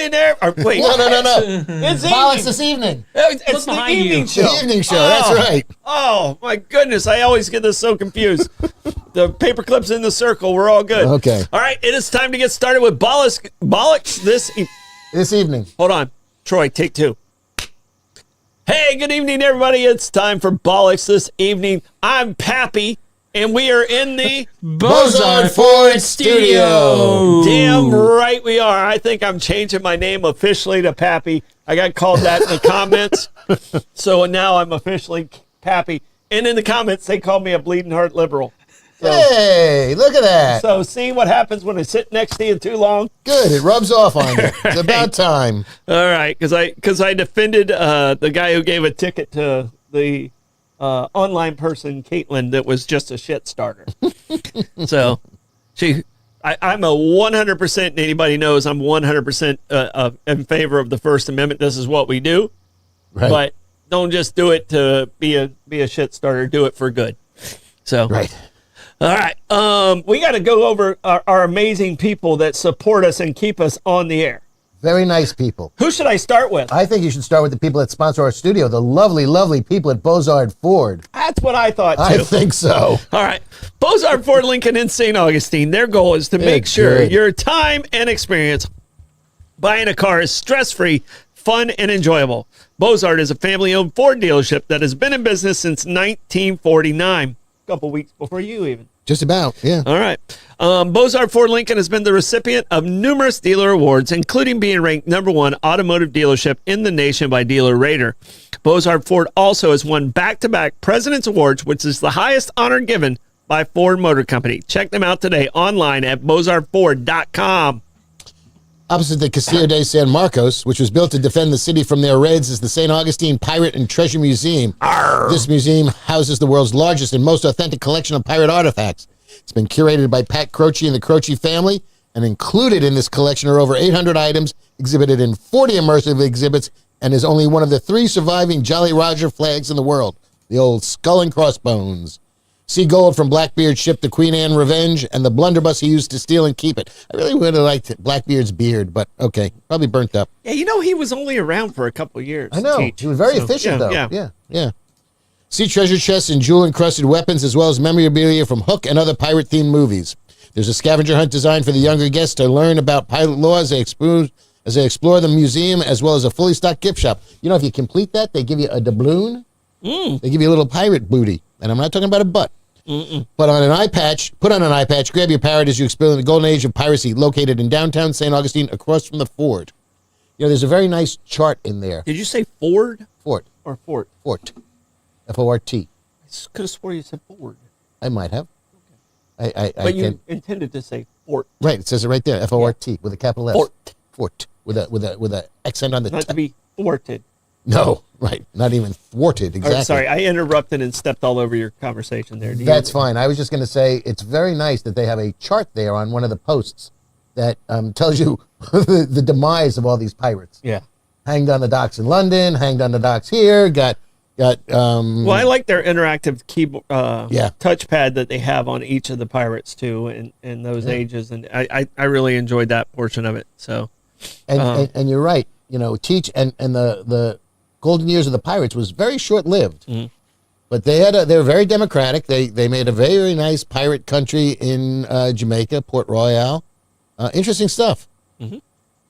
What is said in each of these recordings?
morning there. Wait. No. It's Bollocks evening. this evening. It's the behind evening you. show. The evening show. That's right. Oh, my goodness. I always get this so confused. The paperclip's in the circle. We're all good. Okay. All right. It is time to get started with Bollocks This evening. Hold on. Troy, take two. Hey, good evening, everybody. It's time for Bollocks this evening. I'm Pappy, and we are in the Bozard Ford Studio. Damn right we are. I think I'm changing my name officially to Pappy. I got called that in the comments. So now I'm officially Pappy. And in the comments, they called me a bleeding heart liberal. Hey, look at that. So see what happens when I sit next to you too long? Good. It rubs off on you. It's about time. All right, because I defended the guy who gave a ticket to the online person, Caitlin, that was just a shit starter. So I'm a 100%, and anybody knows I'm 100% in favor of the First Amendment. This is what we do. Right. But don't just do it to be a shit starter. Do it for good. So Right. all right. We got to go over our amazing people that support us and keep us on the air. Very nice people. Who should I start with? I think you should start with the people that sponsor our studio, the lovely, lovely people at Bozard Ford. That's what I thought, too. I think so. All right. Bozard Ford Lincoln in St. Augustine, their goal is to make sure good. your time and experience buying a car is stress-free, fun, and enjoyable. Bozard is a family-owned Ford dealership that has been in business since 1949. A couple weeks before you even. Just about, yeah. All right. Bozard Ford Lincoln has been the recipient of numerous dealer awards, including being ranked #1 automotive dealership in the nation by Dealer Rater. Bozard Ford also has won back-to-back President's Awards, which is the highest honor given by Ford Motor Company. Check them out today online at bozardford.com. Opposite the Castillo de San Marcos, which was built to defend the city from their raids, is the St. Augustine Pirate and Treasure Museum. This museum houses the world's largest and most authentic collection of pirate artifacts. It's been curated by Pat Croce and the Croce family, and included in this collection are over 800 items exhibited in 40 immersive exhibits, and is only one of the 3 surviving Jolly Roger flags in the world, the old skull and crossbones. Sea gold from Blackbeard's ship, the Queen Anne Revenge, and the blunderbuss he used to steal and keep it. I really would have liked Blackbeard's beard, but okay, probably burnt up. Yeah, he was only around for a couple of years. I know. He was very efficient, though. Yeah. See treasure chests and jewel-encrusted weapons, as well as memorabilia from Hook and other pirate-themed movies. There's a scavenger hunt designed for the younger guests to learn about pilot law as they explore the museum, as well as a fully stocked gift shop. You know, if you complete that, they give you a doubloon. They give you a little pirate booty, and I'm not talking about a butt. Put on an eye patch, grab your parrot as you explore the golden age of piracy, located in downtown St. Augustine, across from the Ford. You know, there's a very nice chart in there. Did you say Ford? Fort. Or Fort? Fort. F-O-R-T. I could have swore you said Ford. I might have. But you intended to say Fort. Right, it says it right there, F-O-R-T, with a capital F. Fort. Fort. With a accent on the Not T. to be thwarted. No, right. Not even thwarted, exactly. Sorry, I interrupted and stepped all over your conversation there. That's fine. I was just going to say it's very nice that they have a chart there on one of the posts that tells you the demise of all these pirates. Yeah. Hanged on the docks in London, hanged on the docks here, well, I like their interactive keyboard Yeah. touchpad that they have on each of the pirates too, in those ages, and I really enjoyed that portion of it. So, and you're right. You know, Teach and the golden years of the pirates was very short-lived. But they were very democratic. They made a very nice pirate country in Jamaica, Port Royal. Interesting stuff.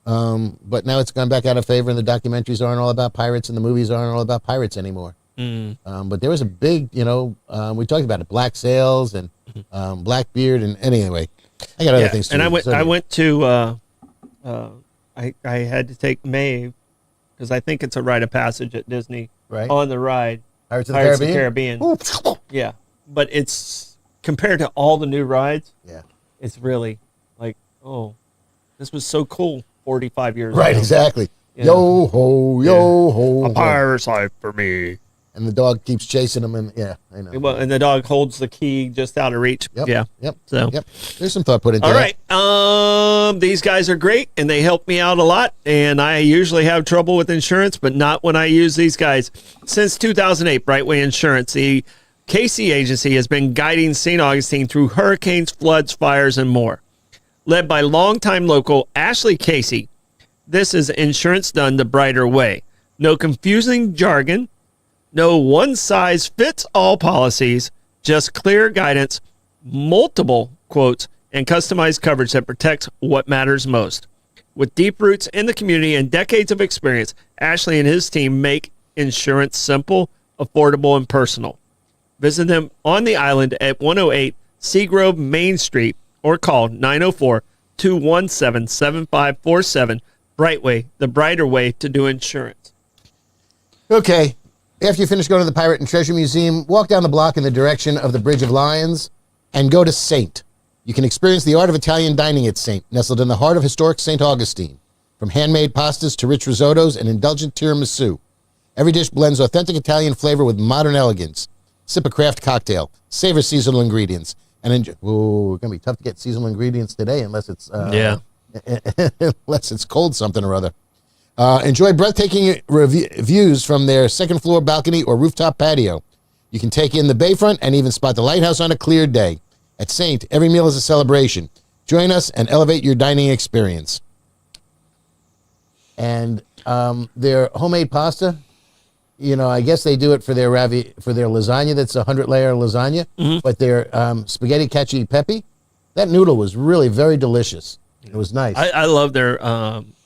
But now it's gone back out of favor, and the documentaries aren't all about pirates, and the movies aren't all about pirates anymore. But there was a big, we talked about it, Black Sails and Blackbeard, and anyway, I got other things to do. And I went to, I had to take Maeve, because I think it's a rite of passage at Disney, on the ride. Pirates of the Caribbean. Yeah, but it's, compared to all the new rides, it's really like, oh, this was so cool 45 years ago. Right, exactly. You Yo ho, yo ho. A pirate's life for me. And the dog keeps chasing him, and I know. Well, and the dog holds the key just out of reach. Yep. So, there's some thought put into that. All right. These guys are great, and they help me out a lot. And I usually have trouble with insurance, but not when I use these guys. Since 2008, Brightway Insurance, the Casey agency, has been guiding St. Augustine through hurricanes, floods, fires, and more. Led by longtime local Ashley Casey, This is insurance done the brighter way. No confusing jargon, no one-size-fits-all policies, just clear guidance, multiple quotes, and customized coverage that protects what matters most. With deep roots in the community and decades of experience, Ashley and his team make insurance simple, affordable, and personal. Visit them on the island at 108 Seagrove Main Street or call 904-217-7547. Brightway, the brighter way to do insurance. Okay. After you finish going to the Pirate and Treasure Museum, walk down the block in the direction of the Bridge of Lions and go to Saint. You can experience the art of Italian dining at Saint, nestled in the heart of historic St. Augustine. From handmade pastas to rich risottos and indulgent tiramisu, every dish blends authentic Italian flavor with modern elegance. Sip a craft cocktail, savor seasonal ingredients, and enjoy. Ooh, it's going to be tough to get seasonal ingredients today unless it's unless it's cold something or other. Enjoy breathtaking views from their second floor balcony or rooftop patio. You can take in the bayfront and even spot the lighthouse on a clear day. At Saint, every meal is a celebration. Join us and elevate your dining experience. And their homemade pasta, you know, I guess they do it for their lasagna. That's a 100-layer lasagna. Mm-hmm. But their spaghetti cacio e pepe, that noodle was really very delicious. It was nice. I love their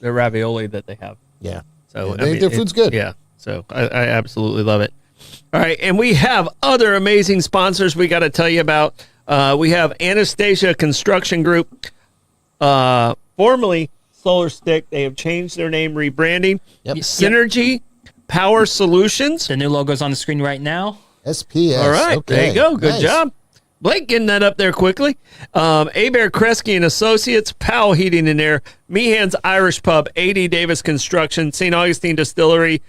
ravioli that they have. Yeah. So yeah, their food's good. Yeah. So I absolutely love it. All right, and we have other amazing sponsors we got to tell you about. We have Anastasia Construction Group, formerly Solar Stick. They have changed their name, rebranding. Yep. Synergy Power Solutions. The new logo's on the screen right now. SPS. All right, okay. there you go. Good Nice. job. Blake getting that up there quickly. Abear Kresge and Associates, Powell Heating and Air, Meehan's Irish Pub, A.D. Davis Construction, St. Augustine Distillery,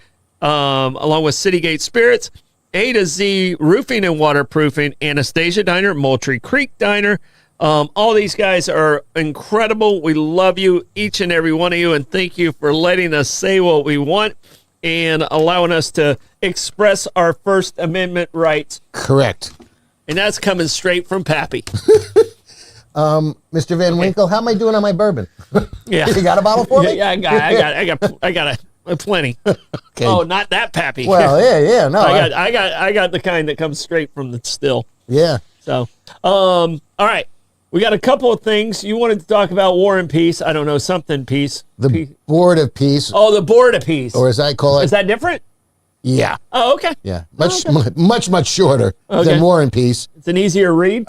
along with Citygate Spirits, A to Z Roofing and Waterproofing, Anastasia Diner, Moultrie Creek Diner. All these guys are incredible. We love you, each and every one of you, and thank you for letting us say what we want and allowing us to express our First Amendment rights. Correct. And that's coming straight from Pappy. Mr. Van Winkle, how am I doing on my bourbon? Yeah. You got a bottle for me? Yeah, I got a plenty. Okay. Oh, not that Pappy. Well, yeah, no. I got the kind that comes straight from the still. Yeah. So, all right. We got a couple of things. You wanted to talk about War and Peace. I don't know, something peace. The Board of Peace, Oh, the Board of Peace. or as I call it, Is that different? yeah. Oh, okay. Yeah. Much shorter Okay. than War and Peace. It's an easier read.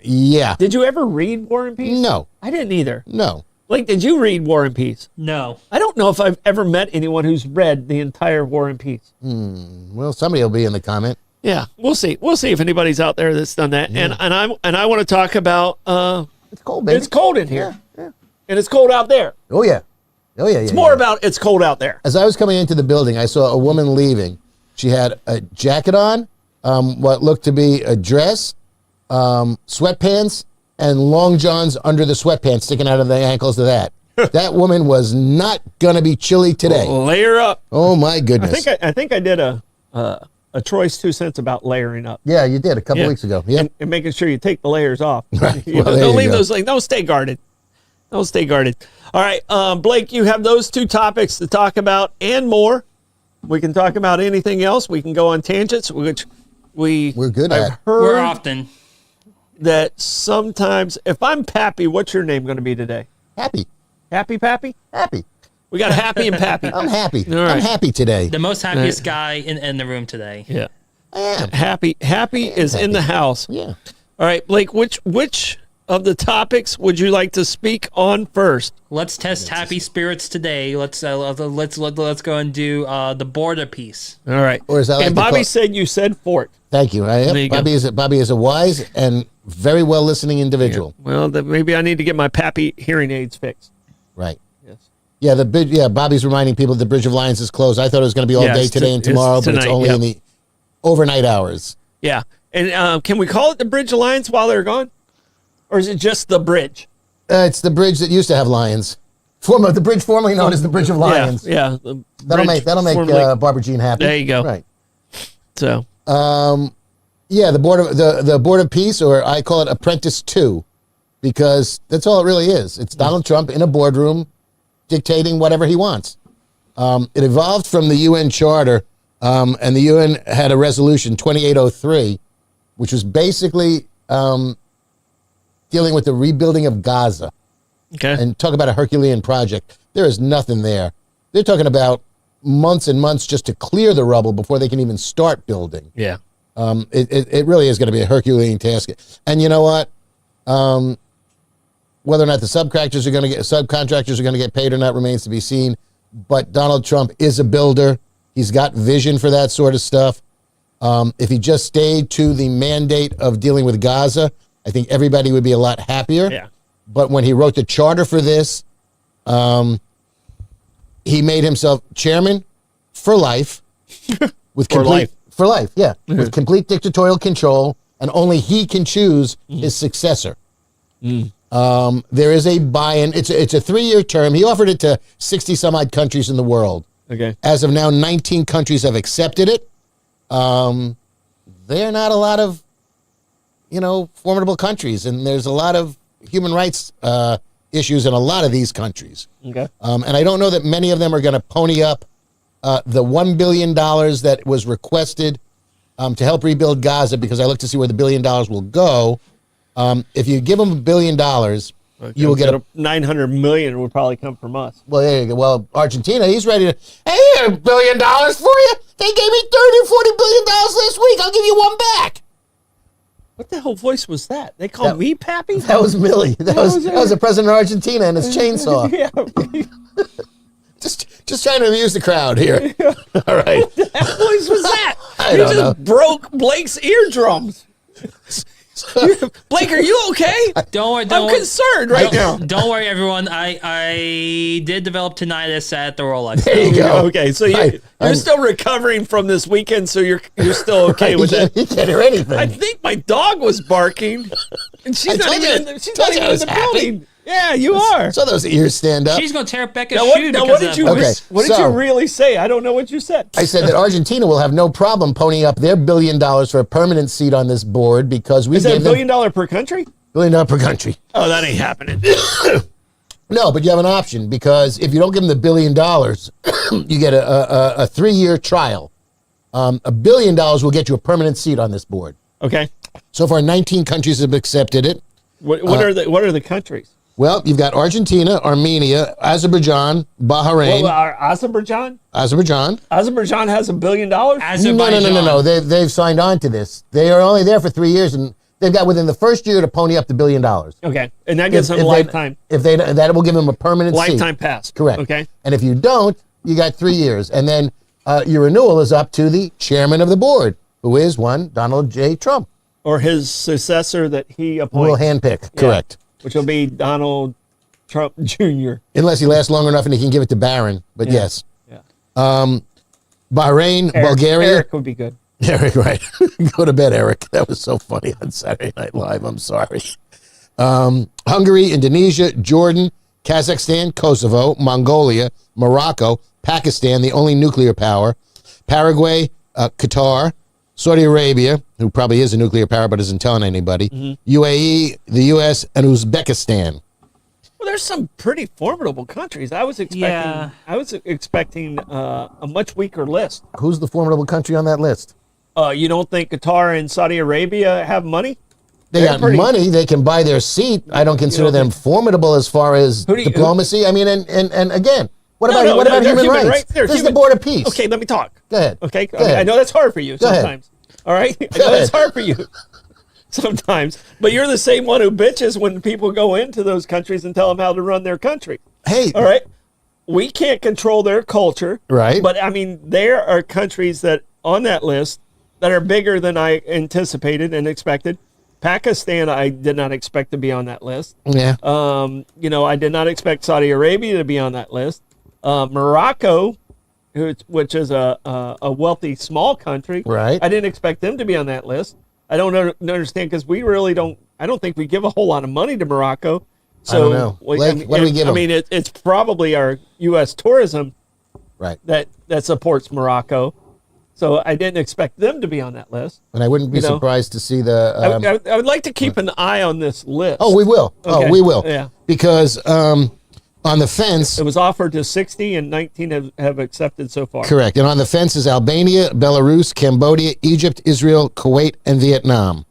Yeah. Did you ever read War and Peace? No. I didn't either. No. Blake, did you read War and Peace? No. I don't know if I've ever met anyone who's read the entire War and Peace. Well, somebody will be in the comment. Yeah, we'll see. We'll see if anybody's out there that's done that. Yeah. And I want to talk about It's cold, baby. it's cold in here. Yeah. And it's cold out there. Oh, yeah. Oh, yeah. It's more about it's cold out there. As I was coming into the building, I saw a woman leaving. She had a jacket on, what looked to be a dress, sweatpants, and long johns under the sweatpants sticking out of the ankles of that. That woman was not going to be chilly today. Layer up. Oh, my goodness. I think I did a Troy's 2 cents about layering up. Yeah, you did a couple weeks ago. Yeah. And making sure you take the layers off. Right. You know, Well, there don't you leave go. those like don't stay guarded. Don't stay guarded. All right, Blake, you have those 2 topics to talk about and more. We can talk about anything else. We can go on tangents, which we're good I've at. heard We're often. that sometimes, if I'm Pappy, what's your name going to be today? Happy. Happy Pappy? Happy. We got Happy and Pappy. I'm happy. All right. I'm happy today. The most happiest guy in the room today. Yeah. I am. Happy is in the house. Yeah. All right, Blake, which of the topics would you like to speak on first? Let's test happy spirits today. Let's go and do the border piece. All right. Or as I like and to Bobby call- said you said fort. Thank you. There you go. Bobby is a wise and very well listening individual. Well, maybe I need to get my Pappy hearing aids fixed. Right. Yes. Yeah, Bobby's reminding people the Bridge of Lions is closed. I thought it was going to be all Yes, day today and it's tomorrow, but it's tonight, only yep. in the overnight hours. Yeah. And can we call it the Bridge Alliance while they're gone? Or is it just the bridge? It's the bridge that used to have lions. The bridge formerly known as the Bridge of Lions. Yeah. That'll make Barbara Jean happy. There you go. Right. So, Yeah, the Board of Peace, or I call it Apprentice 2, because that's all it really is. It's Donald Trump in a boardroom dictating whatever he wants. It evolved from the UN Charter, and the UN had a resolution 2803, which was basically dealing with the rebuilding of Gaza. Okay. And talk about a Herculean project. There is nothing there. They're talking about months and months just to clear the rubble before they can even start building. Yeah. It really is going to be a Herculean task. And you know what? Whether or not the subcontractors are going to get paid or not remains to be seen. But Donald Trump is a builder. He's got vision for that sort of stuff. If he just stayed to the mandate of dealing with Gaza, I think everybody would be a lot happier. Yeah. But when he wrote the charter for this, he made himself chairman for life with complete for life, yeah, with complete dictatorial control, and only he can choose his successor. There is a buy-in. It's a 3-year term. He offered it to 60 some odd countries in the world. Okay. As of now, 19 countries have accepted it. They're not a lot of, formidable countries, and there's a lot of human rights issues in a lot of these countries. Okay. And I don't know that many of them are going to pony up the $1 billion that was requested to help rebuild Gaza, because I look to see where the $1 billion will go. If you give them $1 billion, you will get a 900 million would probably come from us. Well, there you go. Well, Argentina, he's ready to, hey, here, $1 billion for you. They gave me $30-40 billion last week. I'll give you one back. What the hell voice was that? They call me Pappy? That was Millie. That was the president of Argentina and his chainsaw. Yeah. Just trying to amuse the crowd here. All right. What the hell voice was that? I don't know. Broke Blake's eardrums. Blake, are you okay? Don't worry. I'm concerned right now. Don't worry, everyone. I did develop tinnitus at the Rolex. There you go. Okay, so you're still recovering from this weekend, so you're still okay with that. You can't hear anything. I think my dog was barking, and she's not even in the building. Yeah, you are. So those ears stand up. She's gonna tear Becca's Now, shoe. what did you? Okay, What did you really say? I don't know what you said. I said that Argentina will have no problem ponying up their $1 billion for a permanent seat on this board, because we Is that gave $1 them billion per country? $1 billion per country. Oh, that ain't happening. No, but you have an option, because if you don't give them the $1 billion, you get a 3-year trial. $1 billion will get you a permanent seat on this board. Okay. So far, 19 countries have accepted it. What are the countries? Well, you've got Argentina, Armenia, Azerbaijan, Bahrain. Azerbaijan? Azerbaijan has $1 billion? No. They've signed on to this. They are only there for 3 years, and they've got within the first year to pony up the $1 billion. Okay, and that gives them a lifetime. That will give them a permanent lifetime seat. pass. Correct. Okay. And if you don't, you got 3 years, and then your renewal is up to the chairman of the board, who is one Donald J. Trump. Or his successor that he Who appoints. will handpick. Correct. Which will be Donald Trump Jr. Unless he lasts long enough and he can give it to Barron. But yes. Yeah. Bahrain, Bulgaria. Eric would be good. Eric, right. Go to bed, Eric. That was so funny on Saturday Night Live. I'm sorry. Hungary, Indonesia, Jordan, Kazakhstan, Kosovo, Mongolia, Morocco, Pakistan, the only nuclear power, Paraguay, Qatar, Saudi Arabia, who probably is a nuclear power but isn't telling anybody, UAE, the U.S., and Uzbekistan. Well, there's some pretty formidable countries. I was expecting a much weaker list. Who's the formidable country on that list? You don't think Qatar and Saudi Arabia have money? They got money. They can buy their seat. I don't consider them formidable as far as diplomacy. I mean, and again, what about human rights? This is the board of peace. Okay, let me talk. Go ahead. Okay, Go ahead. I know that's hard for you sometimes. All right, I know that's hard for you sometimes. But you're the same one who bitches when people go into those countries and tell them how to run their country. Hey, all right, we can't control their culture, right? But I mean, there are countries that on that list that are bigger than I anticipated and expected. Pakistan, I did not expect to be on that list. Yeah. I did not expect Saudi Arabia to be on that list. Morocco, which is a wealthy small country, right? I didn't expect them to be on that list. I don't understand, because we really don't. I don't think we give a whole lot of money to Morocco. So I don't know. What do we give them? I mean, it's probably our U.S. tourism, right? That supports Morocco. So I didn't expect them to be on that list. And I wouldn't be surprised to see the... I would like to keep an eye on this list. Oh, we will. Okay. Oh, we will. Yeah. Because On the fence, It was offered to 60, and 19 have accepted so far. correct. And on the fence is Albania, Belarus, Cambodia, Egypt, Israel, Kuwait, and Vietnam.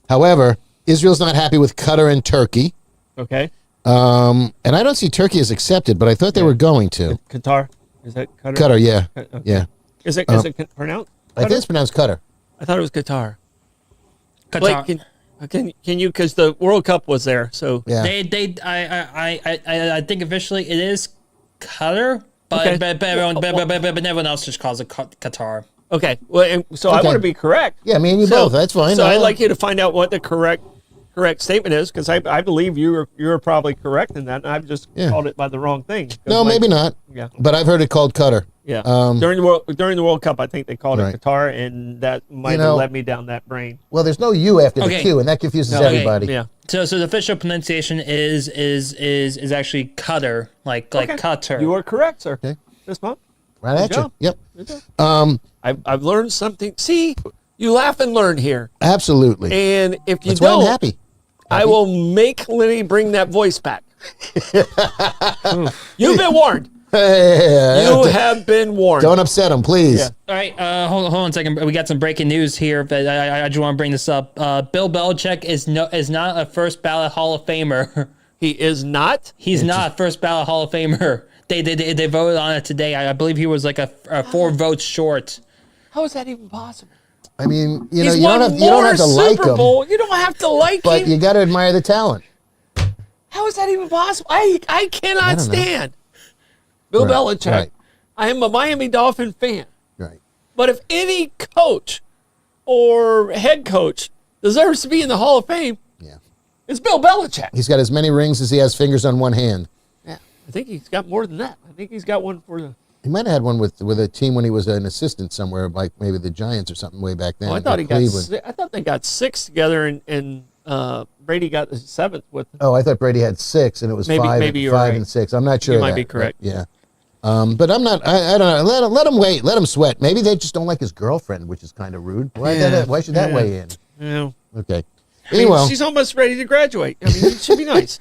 However, Israel's not happy with Qatar and Turkey. Okay. And I don't see Turkey as accepted, but I thought they were going to. Qatar. Is that Qatar? Qatar, yeah. Okay. Yeah. Is it pronounced? I think it's pronounced Qatar. I thought it was Qatar. Qatar. Blake, can you, because the World Cup was there, so. Yeah. I think officially it is Qatar, but Okay. but everyone else just calls it Qatar. Okay. Well, so I Okay. want to be correct. Yeah, me and you both. That's fine. So I'd like you to find out what the correct statement is, because I believe you're probably correct in that, and I've just Yeah. called it by the wrong thing. 'Cause, No, like, maybe not. Yeah. But I've heard it called Qatar. Yeah. Um, during the World Cup, I think they called Right. it Qatar, and that might know- have led me down that brain. Well, there's no U after the Okay. Q, and that confuses Okay. everybody. Yeah. So the official pronunciation is actually Qatar, like Okay. Qatar. You are correct, sir. Okay. This month. Right at Good you. job. Yep. Good job. I've learned something. See, you laugh and learn here. Absolutely. And if you That's why I'm don't, happy. I will make Lenny bring that voice back. You've been warned. You have been warned. Don't upset him, please. Yeah. All right, hold on a second. We got some breaking news here, but I just want to bring this up. Bill Belichick is not a first ballot Hall of Famer. He is not. He's not a first ballot Hall of Famer. They voted on it today. I believe he was like a 4 votes short. How is that even possible? I mean, you He's know, won you don't have to like Super him, Bowl. You don't have to like but him. you got to admire the talent. How is that even possible? I cannot don't know. stand Bill Right, Belichick. right. I am a Miami Dolphin fan. Right. But if any coach or head coach deserves to be in the Hall of Fame, Yeah. it's Bill Belichick. He's got as many rings as he has fingers on one hand. Yeah, I think he's got more than that. I think he's got one for the. He might have had one with a team when he was an assistant somewhere, like maybe the Giants or something way back then. Oh, I thought or he got. Cleveland. I thought they got 6 together, and Brady got the 7th with. Oh, I thought Brady had 6, and it was Maybe- 5, maybe you're 5 right. and 6. I'm not sure. You of might that, be correct. but yeah. But I'm not. I don't know. Let him wait. Let him sweat. Maybe they just don't like his girlfriend, which is kind of rude. Why? Yeah. Why should that Yeah. weigh in? Yeah. Okay. I mean, Anyway, she's almost ready to graduate. I mean, it should be nice.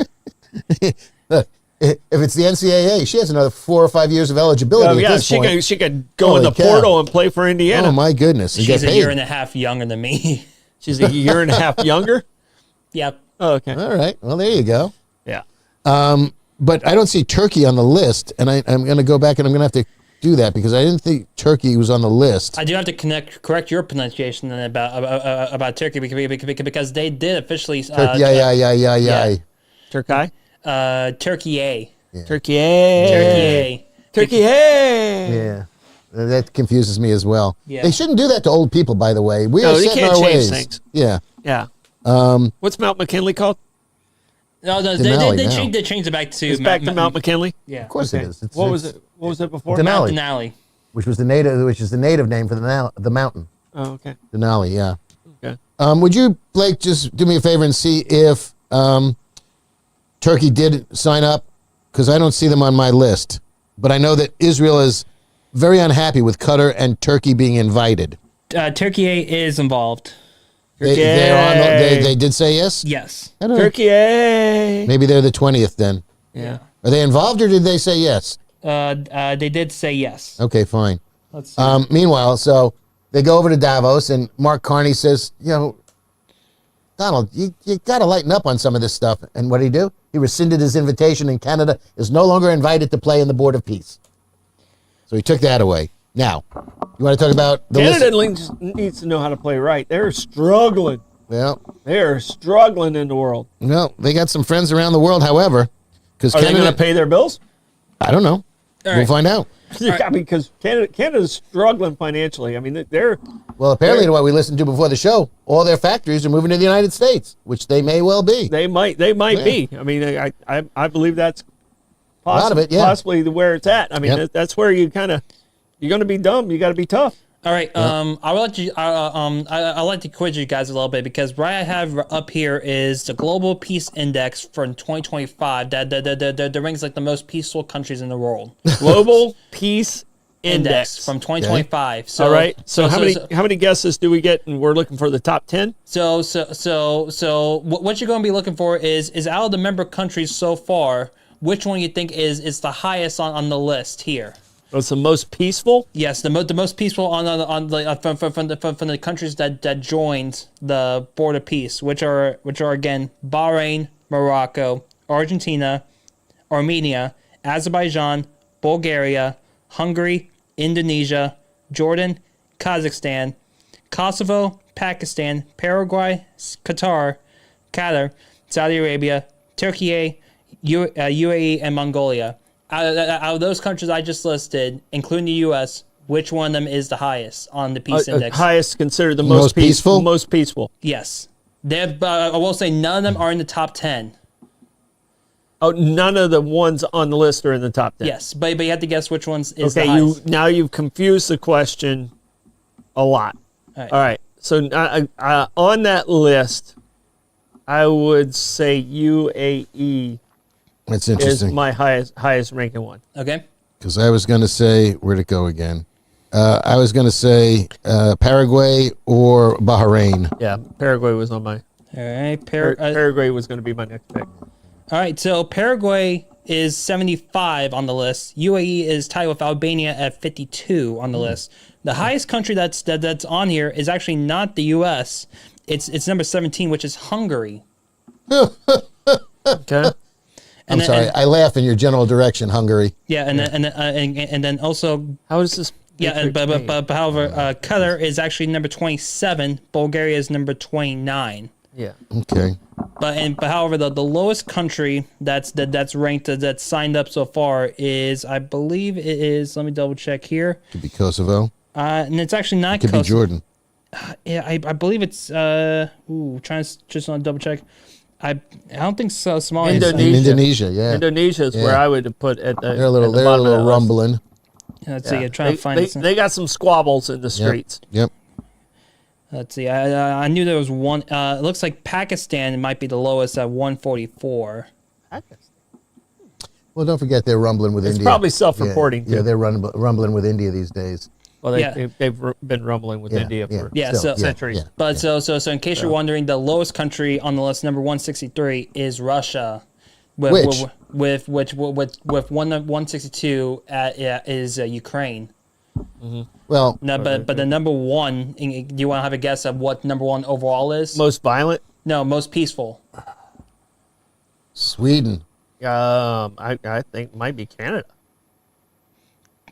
look, if it's the NCAA, she has another 4 or 5 years of eligibility. Oh at yeah, this point. she could go in Holy the cow. portal and play for Indiana. Oh my goodness! And She's get a paid. year and a half younger than me. She's a year and a half younger. Yep. Oh, okay. All right. Well, there you go. Yeah. But I don't see Turkey on the list, and I'm going to go back and I'm going to have to do that because I didn't think Turkey was on the list. I do have to correct your pronunciation then about Turkey because they did officially Yeah. Turkey. Turkey. Turkey. Turkey. Yeah. That confuses me as well. Yeah. They shouldn't do that to old people, by the way. We No, are they set in can't our change ways. things. Yeah. Yeah. What's Mount McKinley called? No, Denali now. they changed it back to It's back to Mount McKinley. Yeah. Of course Okay. it is. What was it? What was it before? Denali. Denali. Which is the native name for the mountain. Oh, okay. Denali, yeah. Okay. Would you, Blake, just do me a favor and see if Turkey did sign up? Because I don't see them on my list. But I know that Israel is very unhappy with Qatar and Turkey being invited. Turkey is involved. They did say yes? Yes. I don't know. Turkey. Maybe they're the 20th then. Yeah. Are they involved or did they say yes? They did say yes. Okay, fine. Let's see. Meanwhile, so they go over to Davos and Mark Carney says, Donald, you got to lighten up on some of this stuff. And what did he do? He rescinded his invitation and Canada is no longer invited to play in the Board of Peace. So he took that away. Now, you want to talk about the Canada list? needs to know how to play right. They're struggling. Well, They're struggling in the world. no, they got some friends around the world, however, because Are they Canada, going to pay their bills? I don't know. All We'll right. find out. Yeah, because Canada's struggling financially. I mean, they're Well, apparently, to what we listened to before the show, all their factories are moving to the United States, which they may well be. they might be. I mean, I believe that's lot of it, yeah. possibly where it's at. I mean, Yep. that's where you're going to be dumb. You got to be tough. All right. I would like to. I like to quiz you guys a little bit because what I have up here is the Global Peace Index for 2025. That ranks like the most peaceful countries in the world. Global Peace Index. from 2025. So, All right. So how many guesses do we get? And we're looking for the top 10. So what you're going to be looking for is out of the member countries so far, which one you think is the highest on the list here? What's the most peaceful? Yes, the most peaceful on the countries that joined the Board of Peace, which are again Bahrain, Morocco, Argentina, Armenia, Azerbaijan, Bulgaria, Hungary, Indonesia, Jordan, Kazakhstan, Kosovo, Pakistan, Paraguay, Qatar, Saudi Arabia, Turkey, UAE, and Mongolia. Out of those countries I just listed, including the U.S., which one of them is the highest on the peace index? Highest considered the Most peaceful? Most peaceful. Yes. I will say none of them are in the top 10. Oh, none of the ones on the list are in the top 10. Yes, but you have to guess which ones is Okay, the highest. now you've confused the question a lot. All right. All right. So on that list, I would say UAE That's is interesting. my highest ranking one. Okay. Because I was going to say, where'd it go again? I was going to say Paraguay or Bahrain. Yeah, Paraguay was on my. All right. Paraguay was going to be my next pick. All right. So Paraguay is 75 on the list. UAE is tied with Albania at 52 on the list. The highest country that's on here is actually not the U.S. It's number 17, which is Hungary. Okay. I'm sorry. I laugh in your general direction, Hungary. Yeah, and then also How is this? yeah, but however, Qatar is actually number 27. Bulgaria is number 29. Yeah. Okay. But however, the lowest country that's ranked that's signed up so far is, I believe it is. Let me double check here. Could be Kosovo. And it's actually not Could be Jordan. Yeah, I believe it's trying to just want to double check. I don't think so. Somalia. Indonesia. Indonesia, yeah. Indonesia is where I would put at the. They're a little, rumbling. Let's see. I'm trying to find this. They got some squabbles in the streets. Yep. Let's see. I knew there was one. It looks like Pakistan might be the lowest at 144. Well, don't forget they're rumbling with It's India. probably self-reporting, Yeah, too. they're rumbling with India these days. Well, Yeah. they've been rumbling with India for Yeah, Still, centuries. yeah. But so in case you're wondering, the lowest country on the list, number 163, is Russia. Which? With 162 is Ukraine. Well, No, but the number one. Do you want to have a guess at what number one overall is? Most violent. No, most peaceful. Sweden. I think might be Canada.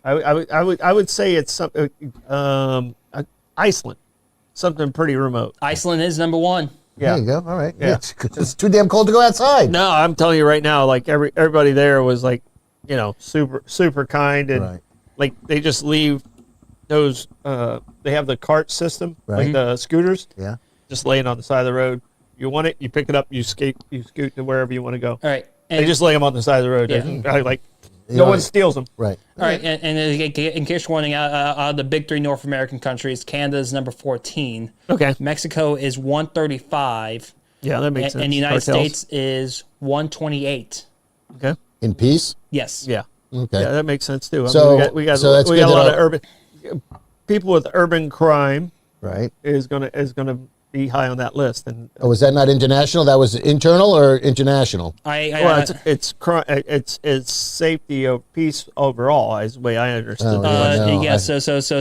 I would say it's Iceland, something pretty remote. Iceland is number one. Yeah. There you go. All right. Yeah. It's too damn cold to go outside. No, I'm telling you right now, like everybody there was like, super kind, and Right. like they just leave those. They have the cart system, Right. like the scooters, Yeah. just laying on the side of the road. You want it, you pick it up, you scoot to wherever you want to go. All right. They just lay them on the side of the road. Yeah. No one steals them. Right. All right, and in case you're wondering, out of the big three North American countries, Canada is number 14. Okay. Mexico is 135. Yeah, that makes sense. And the United Cartels. States is 128. Okay. In peace. Yes. Yeah. Okay. Yeah, that makes sense too. So- we got so that's a good lot that of urban people with urban crime Right. is gonna be high on that list. And Oh, was that not international? That was internal or international? well, it's safety of peace overall, is the way I understood. Oh, yeah. No, yeah, I so thought it was they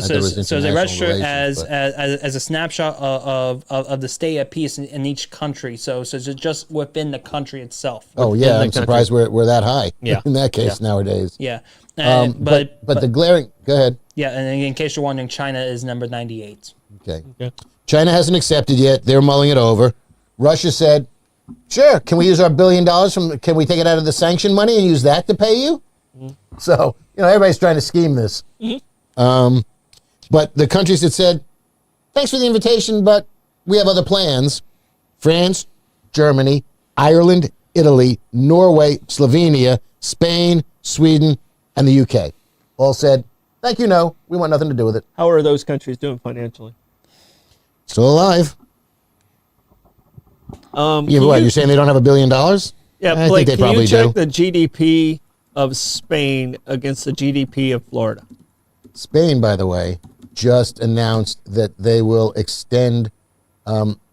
international register relations, as a snapshot of the state of peace in each country. So it's just within the country itself. Oh, Within yeah. the I'm surprised we're that high. Yeah. In that case nowadays. Yeah. But the glaring. Go ahead. yeah, and in case you're wondering, China is number 98. Okay. Yeah. China hasn't accepted yet. They're mulling it over. Russia said, sure, can we use our $1 billion can we take it out of the sanction money and use that to pay you? So, everybody's trying to scheme this. But the countries that said, thanks for the invitation, but we have other plans. France, Germany, Ireland, Italy, Norway, Slovenia, Spain, Sweden, and the UK all said, thank you, no, we want nothing to do with it. How are those countries doing financially? Still alive. Yeah, but what, you're saying they don't have $1 billion? Yeah, I Blake, think they can probably you check do. the GDP of Spain against the GDP of Florida? Spain, by the way, just announced that they will extend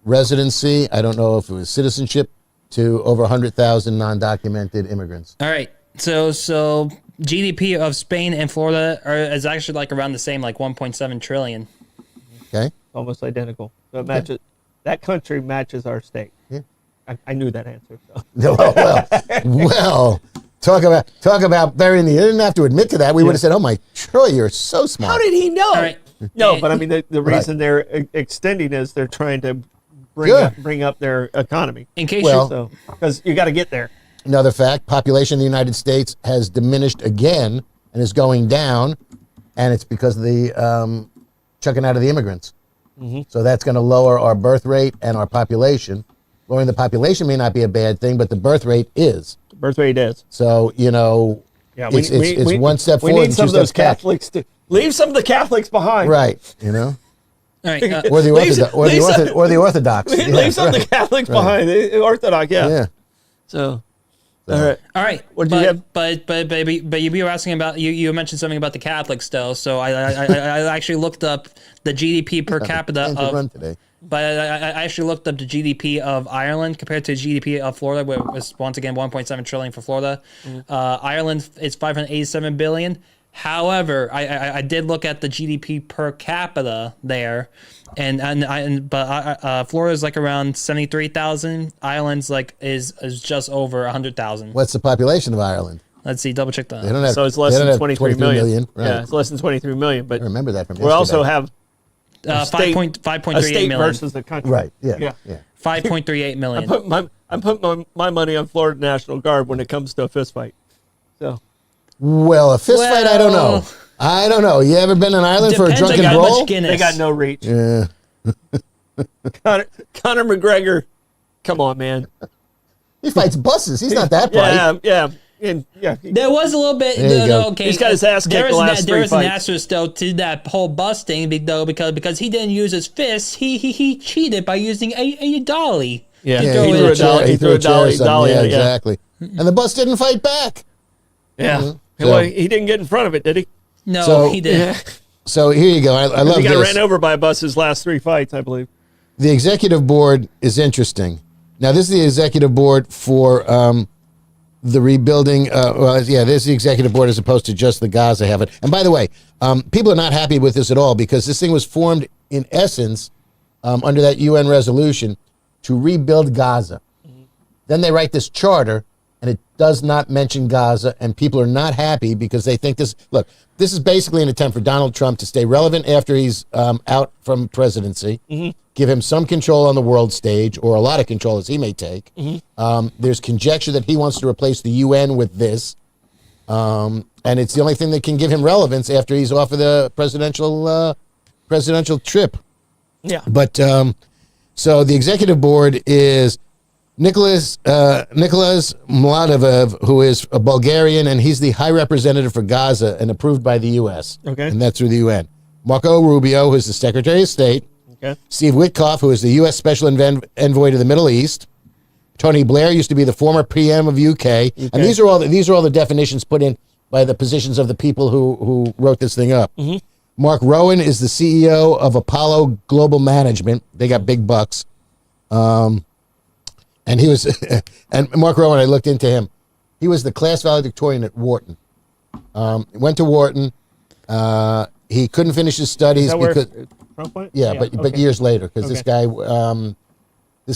residency, I don't know if it was citizenship, to over 100,000 non-documented immigrants. All right. So GDP of Spain and Florida is actually like around the same, like 1.7 trillion. Okay. Almost identical. So it matches. That country matches our state. Yeah. I knew that answer. So. Well, talk about burying the. You didn't have to admit to that. We would have said, "Oh my, Troy, you're so smart." How did he know? All right. No, but I mean the reason they're extending is they're trying to bring up their economy. In case Well, Because you got to get there. Another fact: population of the United States has diminished again and is going down, and it's because of the chunking out of the immigrants. So that's going to lower our birth rate and our population. Lowering the population may not be a bad thing, but the birth rate is. Birth rate is. So Yeah, it's one step we forward need and some two of those steps back. Catholics to leave some of the Catholics behind. Right. all right, Or the Orthodox. Leave some of the Catholics behind. The Orthodox, yeah. Yeah. So, all right. all right. What did you have? But you were asking about you mentioned something about the Catholics though. So I actually looked up the GDP per capita Hands of. run today. But I actually looked up the GDP of Ireland compared to GDP of Florida, where it was once again 1.7 trillion for Florida. Ireland is 587 billion. However, I did look at the GDP per capita there, but Florida's like around 73,000. Ireland's like is just over 100,000. What's the population of Ireland? Let's see, double check that. They don't have. So it's less they don't than have 23 million. Right. Yeah, it's less than 23 million. But I remember that from we also yesterday. have a state, 5.38 a state million. versus a country. Right. Yeah. Yeah. Yeah. 5.38 million. I put my money on Florida National Guard when it comes to a fist fight. So Well, a fist fight, I don't know. I don't know. You ever been in Ireland for a Depends on drunken how brawl? much Guinness. they got no reach. Yeah. Conor McGregor, come on, man. He fights buses. He's not that bright. Yeah. And yeah, There was a little bit. There you go. Okay, He's got his ass kicked the last there three is an fights. asterisk though to that whole bus thing, though, because he didn't use his fists. He cheated by using a dolly. Yeah, Yeah, threw he it threw at a dolly. He threw a chair or dolly. something. Dolly. Yeah, Yeah. exactly. And the bus didn't fight back. Yeah. So- Well, he didn't get in front of it, did he? No, So- he didn't. So here you go. I love He got this. ran over by a bus his last three fights, I believe. The executive board is interesting. Now, this is the executive board for the rebuilding. This is the executive board as opposed to just the Gaza have it. And by the way, people are not happy with this at all because this thing was formed in essence under that UN resolution to rebuild Gaza. Then they write this charter, and it does not mention Gaza, and people are not happy because they think this. Look, this is basically an attempt for Donald Trump to stay relevant after he's out from presidency, give him some control on the world stage, or a lot of control as he may take. There's conjecture that he wants to replace the UN with this, and it's the only thing that can give him relevance after he's off of the presidential trip. Yeah. But so the executive board is Nicholas Mladev, who is a Bulgarian, and he's the high representative for Gaza and approved by the U.S. Okay. And that's through the UN. Marco Rubio, who is the Secretary of State. Okay. Steve Witkoff, who is the U.S. Special Envoy to the Middle East. Tony Blair used to be the former PM of UK. And these are all the definitions put in by the positions of the people who wrote this thing up. Mark Rowan is the CEO of Apollo Global Management. They got big bucks. And he was, and Mark Rowan, I looked into him. He was the class valedictorian at Wharton. Went to Wharton. He couldn't finish his studies Is that where because, Trump went? but okay. years later, because this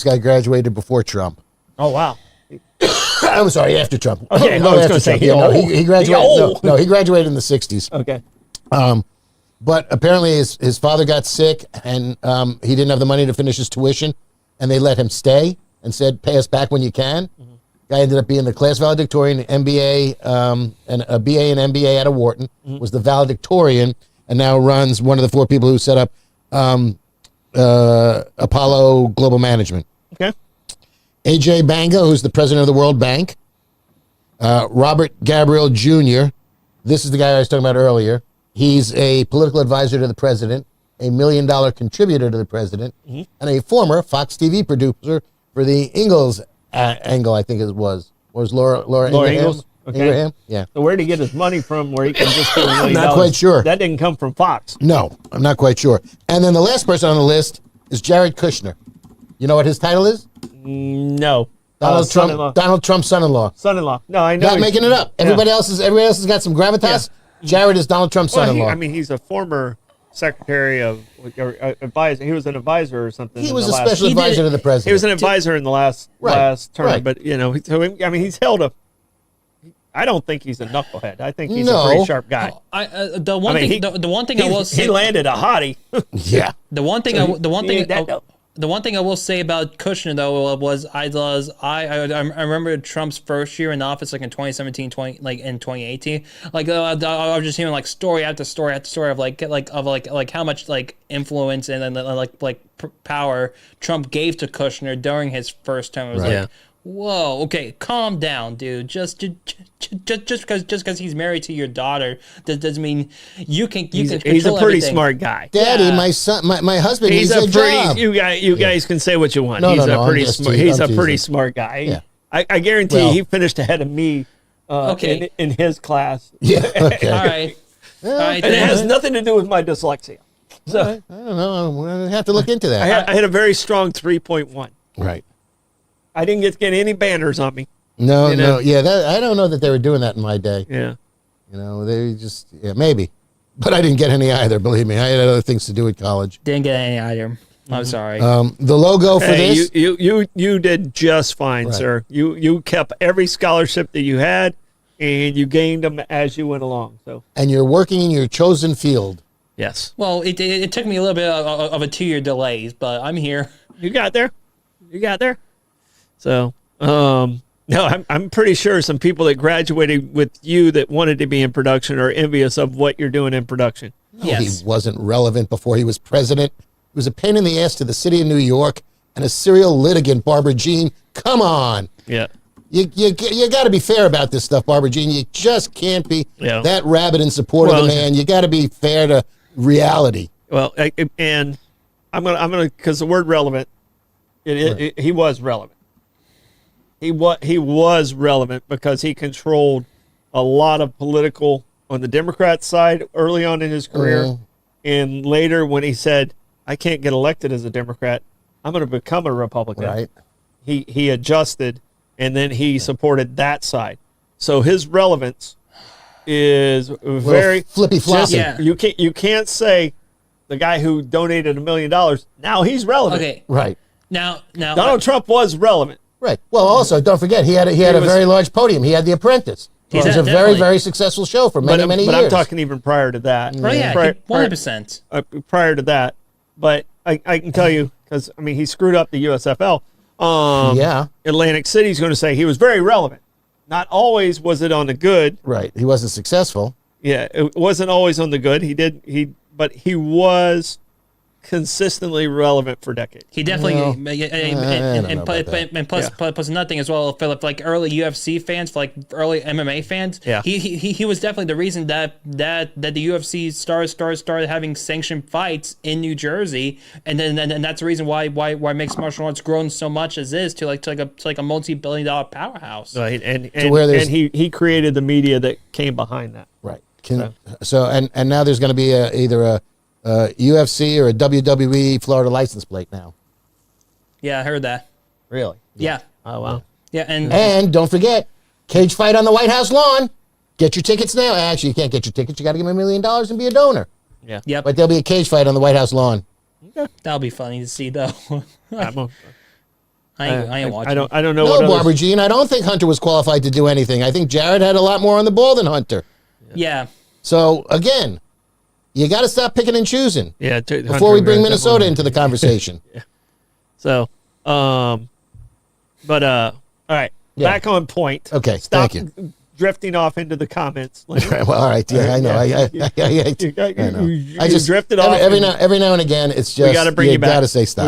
guy graduated before Trump. Oh, wow. I'm sorry, after Trump. Okay, no, I was after gonna say, Trump. Yeah, no, he graduated. old. No, he graduated in the '60s. Okay. But apparently his father got sick and he didn't have the money to finish his tuition, and they let him stay and said, "Pay us back when you can." Guy ended up being the class valedictorian, MBA, and a BA and MBA out of Wharton. Was the valedictorian, and now runs one of the four people who set up Apollo Global Management. Okay. AJ Banga, who's the president of the World Bank. Robert Gabriel Jr. This is the guy I was talking about earlier. He's a political advisor to the president, a $1 million contributor to the president, and a former Fox TV producer for the Ingalls angle, I think it was. Or was Laura Ingraham? Ingalls? Okay. Ingraham? Yeah. So where did he get his money from where he can just get $1 million? Not quite sure. That didn't come from Fox. No, I'm not quite sure. And then the last person on the list is Jared Kushner. You know what his title is? No. son-in-law. Donald Trump's son-in-law. Son-in-law. No, I know. Not making it up. Everybody else has got some gravitas. Jared is Donald Trump's son-in-law. I mean, he's a former secretary of or advisor. He was an advisor or something. He was a special advisor to the president. He was an advisor in the last term, right. but so I mean, he's held a. I don't think he's a knucklehead. I think he's a pretty sharp guy. The one thing I will say, he landed a hottie. Yeah. The one thing I will say about Kushner though was I remember Trump's first year in office, like in 2017, in 2018. Like I was just hearing like story after story after story of like how much like influence and then power Trump gave to Kushner during his first term. It was like, whoa, okay, calm down, dude. Just because he's married to your daughter doesn't mean you can. He's a pretty everything. Smart guy. Daddy, my son, my husband. He's a job. You guys can say what you want. No, he's no, a pretty smart. He's a pretty teasing. smart guy. Yeah. I guarantee he finished ahead of me. In his class. Yeah. Okay. All right. All right. And it has nothing to do with my dyslexia. So I don't know. We'll have to look into that. I had a very strong 3.1. Right. I didn't get any banners on me. No. Yeah, I don't know that they were doing that in my day. Yeah. They just, maybe. But I didn't get any either, believe me. I had other things to do at college. Didn't get any either. I'm sorry. The logo for this. You did just fine, sir. You kept every scholarship that you had, and you gained them as you went along. So. And you're working in your chosen field. Yes. Well, it took me a little bit of a 2-year delay, but I'm here. You got there. So, no, I'm pretty sure some people that graduated with you that wanted to be in production are envious of what you're doing in production. No, he wasn't relevant before he was president. He was a pain in the ass to the city of New York and a serial litigant, Barbara Jean. Come on. Yeah. You got to be fair about this stuff, Barbara Jean. You just can't be that rabid in support of the man. You got to be fair to reality. Well, and I'm gonna because the word relevant, he was relevant. He was relevant because he controlled a lot of political on the Democrat side early on in his career, and later when he said, "I can't get elected as a Democrat, I'm going to become a Republican." Right. He adjusted, and then he supported that side. So his relevance is very flippy floppy. You can't say the guy who donated $1 million now he's relevant. Okay. Right. Now Donald Trump was relevant. Right. Well, also don't forget he had a very large podium. He had The Apprentice. It was a very, very successful show for many years. But I'm talking even prior to that. Oh yeah, 100%. Prior to that, but I can tell you because I mean he screwed up the USFL. Atlantic City's going to say he was very relevant. Not always was it on the good. Right. He wasn't successful. Yeah, it wasn't always on the good. But he was consistently relevant for decades. He definitely plus nothing as well for like early UFC fans, for like early MMA fans. Yeah, he was definitely the reason that the UFC started having sanctioned fights in New Jersey, and that's the reason why mixed martial arts grown so much as is to like a multi-billion-dollar powerhouse. Right, and he created the media that came behind that. Right. And now there's going to be either a UFC or a WWE Florida license plate now. Yeah, I heard that. Really? Yeah. Oh wow. Yeah, and don't forget, cage fight on the White House lawn. Get your tickets now. Actually, you can't get your tickets. You got to give them $1 million and be a donor. Yeah. Yep. But there'll be a cage fight on the White House lawn. Okay. That'll be funny to see, though. I ain't watching. I don't know. No, what Barbara Jean. I don't think Hunter was qualified to do anything. I think Jared had a lot more on the ball than Hunter. Yeah. So again, you got to stop picking and choosing. Yeah. Before we bring Minnesota into the conversation. Yeah. So, all right. Yeah. Back on point. Okay. Stop Thank you. Drifting off into the comments. Well, all right. Yeah, I know. I know. I just drifted off. Every now and again, it's just we got to bring you back. Got to say stop.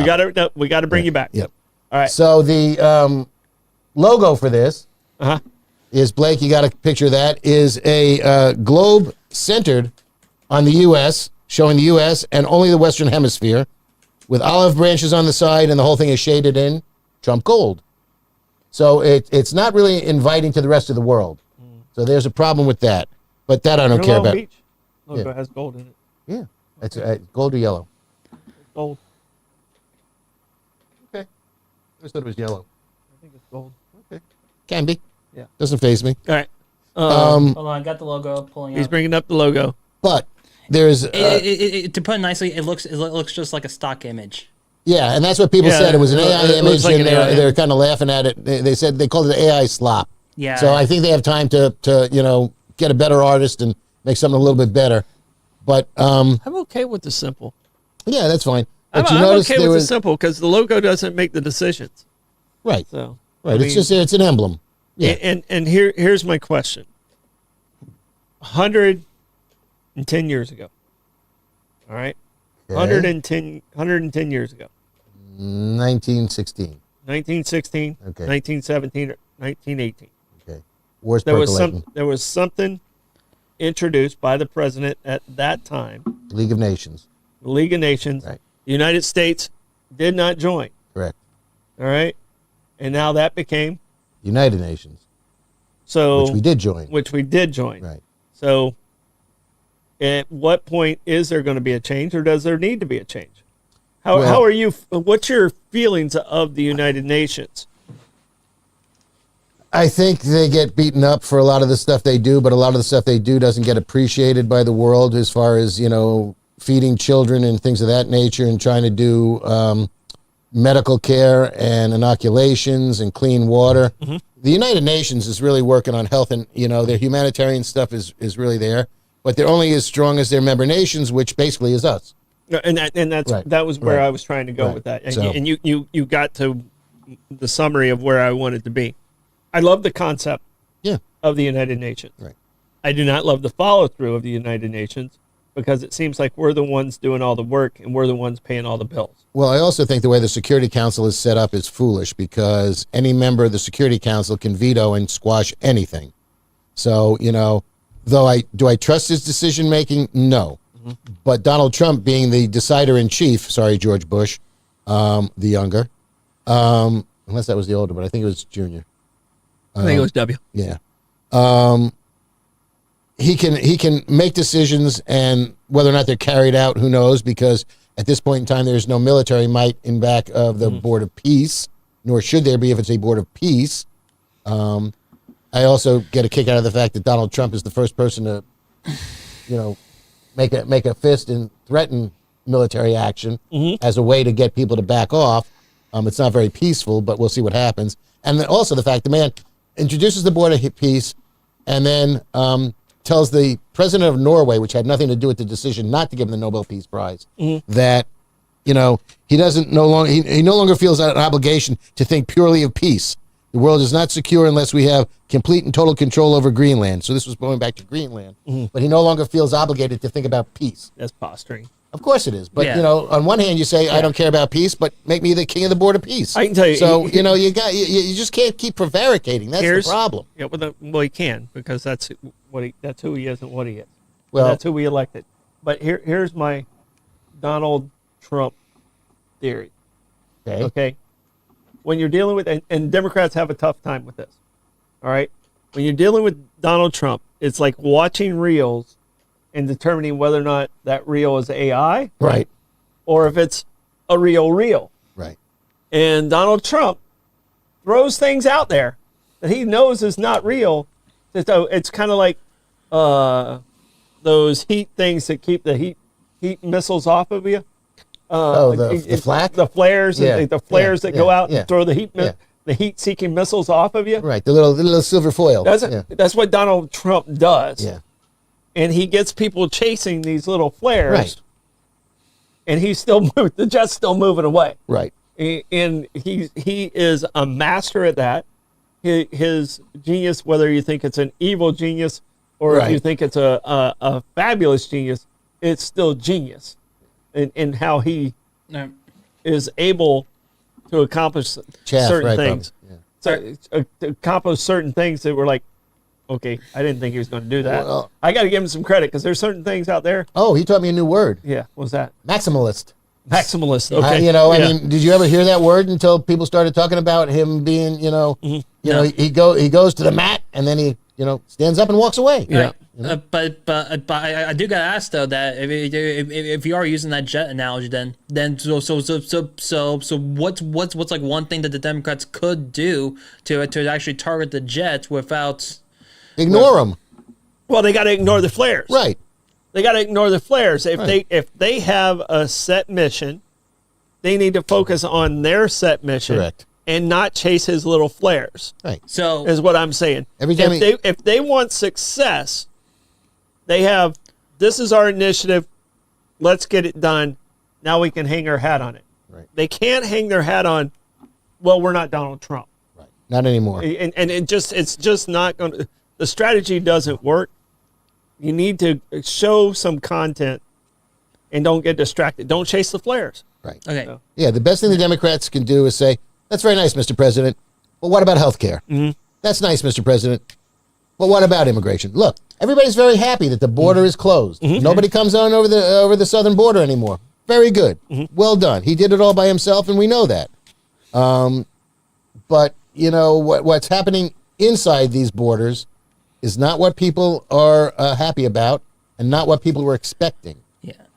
We got to bring you back. Yep. All right. So the logo for this is, Blake, you got a picture of that, is a globe centered on the U.S., showing the U.S. and only the Western Hemisphere, with olive branches on the side, and the whole thing is shaded in Trump gold. So it's not really inviting to the rest of the world. So there's a problem with that. But that I don't care about. Beach logo has gold in it. Yeah. It's gold or yellow? Gold. Okay. I just thought it was yellow. I think it's gold. Can be. Yeah. Doesn't faze me. All right. Hold on, I got the logo pulling He's up. bringing up the logo. But there's To put it nicely, it looks just like a stock image. yeah, and that's what people Yeah, said. It was an AI it looks image, like and an AI. they're kind of laughing at it. They said they called it AI slop. Yeah. So I think they have time to get a better artist and make something a little bit better. But I'm okay with the simple. yeah, that's fine. I'm, But you I'm notice okay there with the was simple because the logo doesn't make the decisions. right, So right. I It's mean, just an emblem. Yeah. And here's my question. 110 years ago. All right. Okay. 110 years ago. 1916. 1916, Okay. 1917, or 1918. Okay. War's There percolating. was something introduced by the president at that time, League of Nations. the League of Nations. Right. The United States did not join. Correct. All right. And now that became United Nations, so which we did join. which we did join. Right. So at what point is there going to be a change, or does there need to be a change? Well- How are you? What's your feelings of the United Nations? I think they get beaten up for a lot of the stuff they do, but a lot of the stuff they do doesn't get appreciated by the world as far as, feeding children and things of that nature and trying to do medical care and inoculations and clean water. Mm-hmm. The United Nations is really working on health and, their humanitarian stuff is really there, but they're only as strong as their member nations, which basically is us. And that's Right. that was where Right. I was trying to go Right. with that. And, So- you got to the summary of where I wanted to be. I love the concept Yeah. of the United Nations. Right. I do not love the follow through of the United Nations because it seems like we're the ones doing all the work and we're the ones paying all the bills. Well, I also think the way the Security Council is set up is foolish because any member of the Security Council can veto and squash anything. So, though I trust his decision making? No. But Donald Trump being the decider in chief, sorry, George Bush, the younger, unless that was the older, but I think it was Junior. I think it was W. Yeah. He can make decisions, and whether or not they're carried out, who knows? Because at this point in time, there's no military might in back of the Board of Peace, nor should there be if it's a Board of Peace. I also get a kick out of the fact that Donald Trump is the first person to, make a fist and threaten military action as a way to get people to back off. It's not very peaceful, but we'll see what happens. And then also the fact the man introduces the Board of Peace and then tells the president of Norway, which had nothing to do with the decision not to give him the Nobel Peace Prize, that he doesn't no longer he no longer feels an obligation to think purely of peace. The world is not secure unless we have complete and total control over Greenland. So this was going back to Greenland, but he no longer feels obligated to think about peace. That's posturing. Of course it is, but Yeah. on one hand you say I don't care about peace, but make me the king of the Board of Peace. I can tell you- So you just can't keep prevaricating. That's the problem. Yeah, well, he can because that's who he is and what he is. Well- That's who we elected. But here's my Donald Trump theory. Okay. Okay, when you're dealing with and Democrats have a tough time with this. All right, when you're dealing with Donald Trump, it's like watching reels and determining whether or not that reel is AI Right. or if it's a real reel. Right. And Donald Trump throws things out there that he knows is not real. So it's kind of like those heat things that keep the heat missiles off of you. The flak? the flares, Yeah, the flares yeah, that go yeah, out yeah, and throw the yeah. the heat-seeking missiles off of you. Right. The little silver foil. That's what Donald Trump does. Yeah. And he gets people chasing these little flares. Right. And the jet's still moving away. Right. And he is a master at that. His genius, whether you think it's an evil genius or if Right. you think it's a fabulous genius, it's still genius in how he No. is able to accomplish Chaff, certain right, things. Bubba? So, to accomplish certain things that were like, okay, I didn't think he was going to do that. Well- I got to give him some credit because there's certain things out there. Oh, he taught me a new word. Yeah, what's that? Maximalist. Maximalist. Okay. I Yeah. mean, did you ever hear that word until people started talking about him being, Mm-hmm. he goes to the mat and then he, stands up and walks away. Yeah. But I do gotta ask though that if you are using that jet analogy, then so what's like one thing that the Democrats could do to actually target the jets without Ignore them. Well, they got to ignore the flares. Right. They got to ignore the flares. Right. If they have a set mission, they need to focus on their set mission. Correct. And not chase his little flares. Right. so Is what I'm saying. Every time if they want success, they have, this is our initiative. Let's get it done. Now we can hang our hat on it. Right. They can't hang their hat on, well, we're not Donald Trump. Right. Not anymore. And it's just not going to, the strategy doesn't work. You need to show some content and don't get distracted. Don't chase the flares. Right. okay. So- Yeah, the best thing the Democrats can do is say, that's very nice, Mr. President. But what about health care? Mm-hmm. That's nice, Mr. President. But what about immigration? Look, everybody's very happy that the border is closed. Mm-hmm. Nobody comes on over the southern border anymore. Very good. Mm-hmm. Well done. He did it all by himself, and we know that. But, you know, what's happening inside these borders is not what people are happy about and not what people were expecting.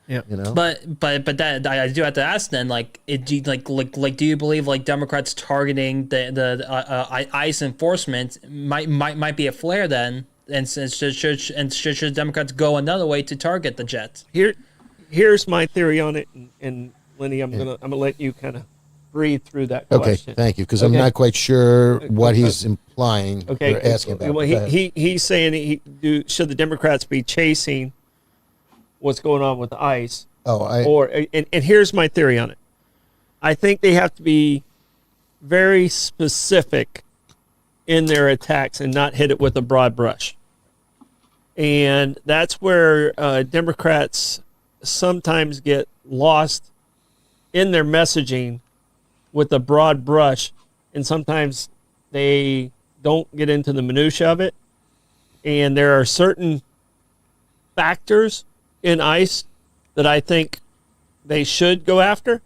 Yeah. You know? But that I do have to ask then, like, do you believe like Democrats targeting the ICE enforcement might be a flare then, and should Democrats go another way to target the jets? Here's my theory on it, and Lenny, I'm gonna let you kind of breathe through that Okay, question. thank you, because I'm not quite sure what he's implying Okay, or asking about. well, Go ahead. he's saying should the Democrats be chasing what's going on with ICE? And here's my theory on it. I think they have to be very specific in their attacks and not hit it with a broad brush. And that's where Democrats sometimes get lost in their messaging with a broad brush, and sometimes they don't get into the minutia of it. And there are certain factors in ICE that I think they should go after.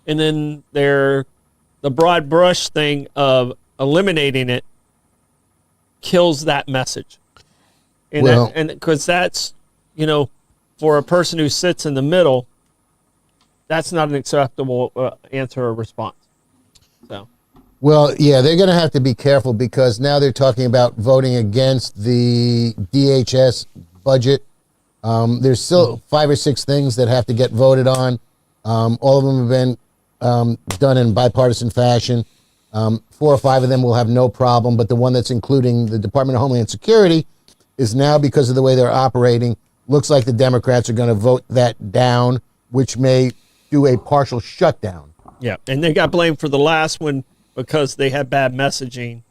And then the broad brush thing of eliminating it kills that message. And because that's, you know, for a person who sits in the middle, that's not an acceptable answer or response. So, Well, yeah, they're going to have to be careful because now they're talking about voting against the DHS budget. There's still 5 or 6 things that have to get voted on. All of them have been done in bipartisan fashion. 4 or 5 of them will have no problem, but the one that's including the Department of Homeland Security is now, because of the way they're operating, looks like the Democrats are going to vote that down, which may do a partial shutdown. yeah. And they got blamed for the last one because they had bad messaging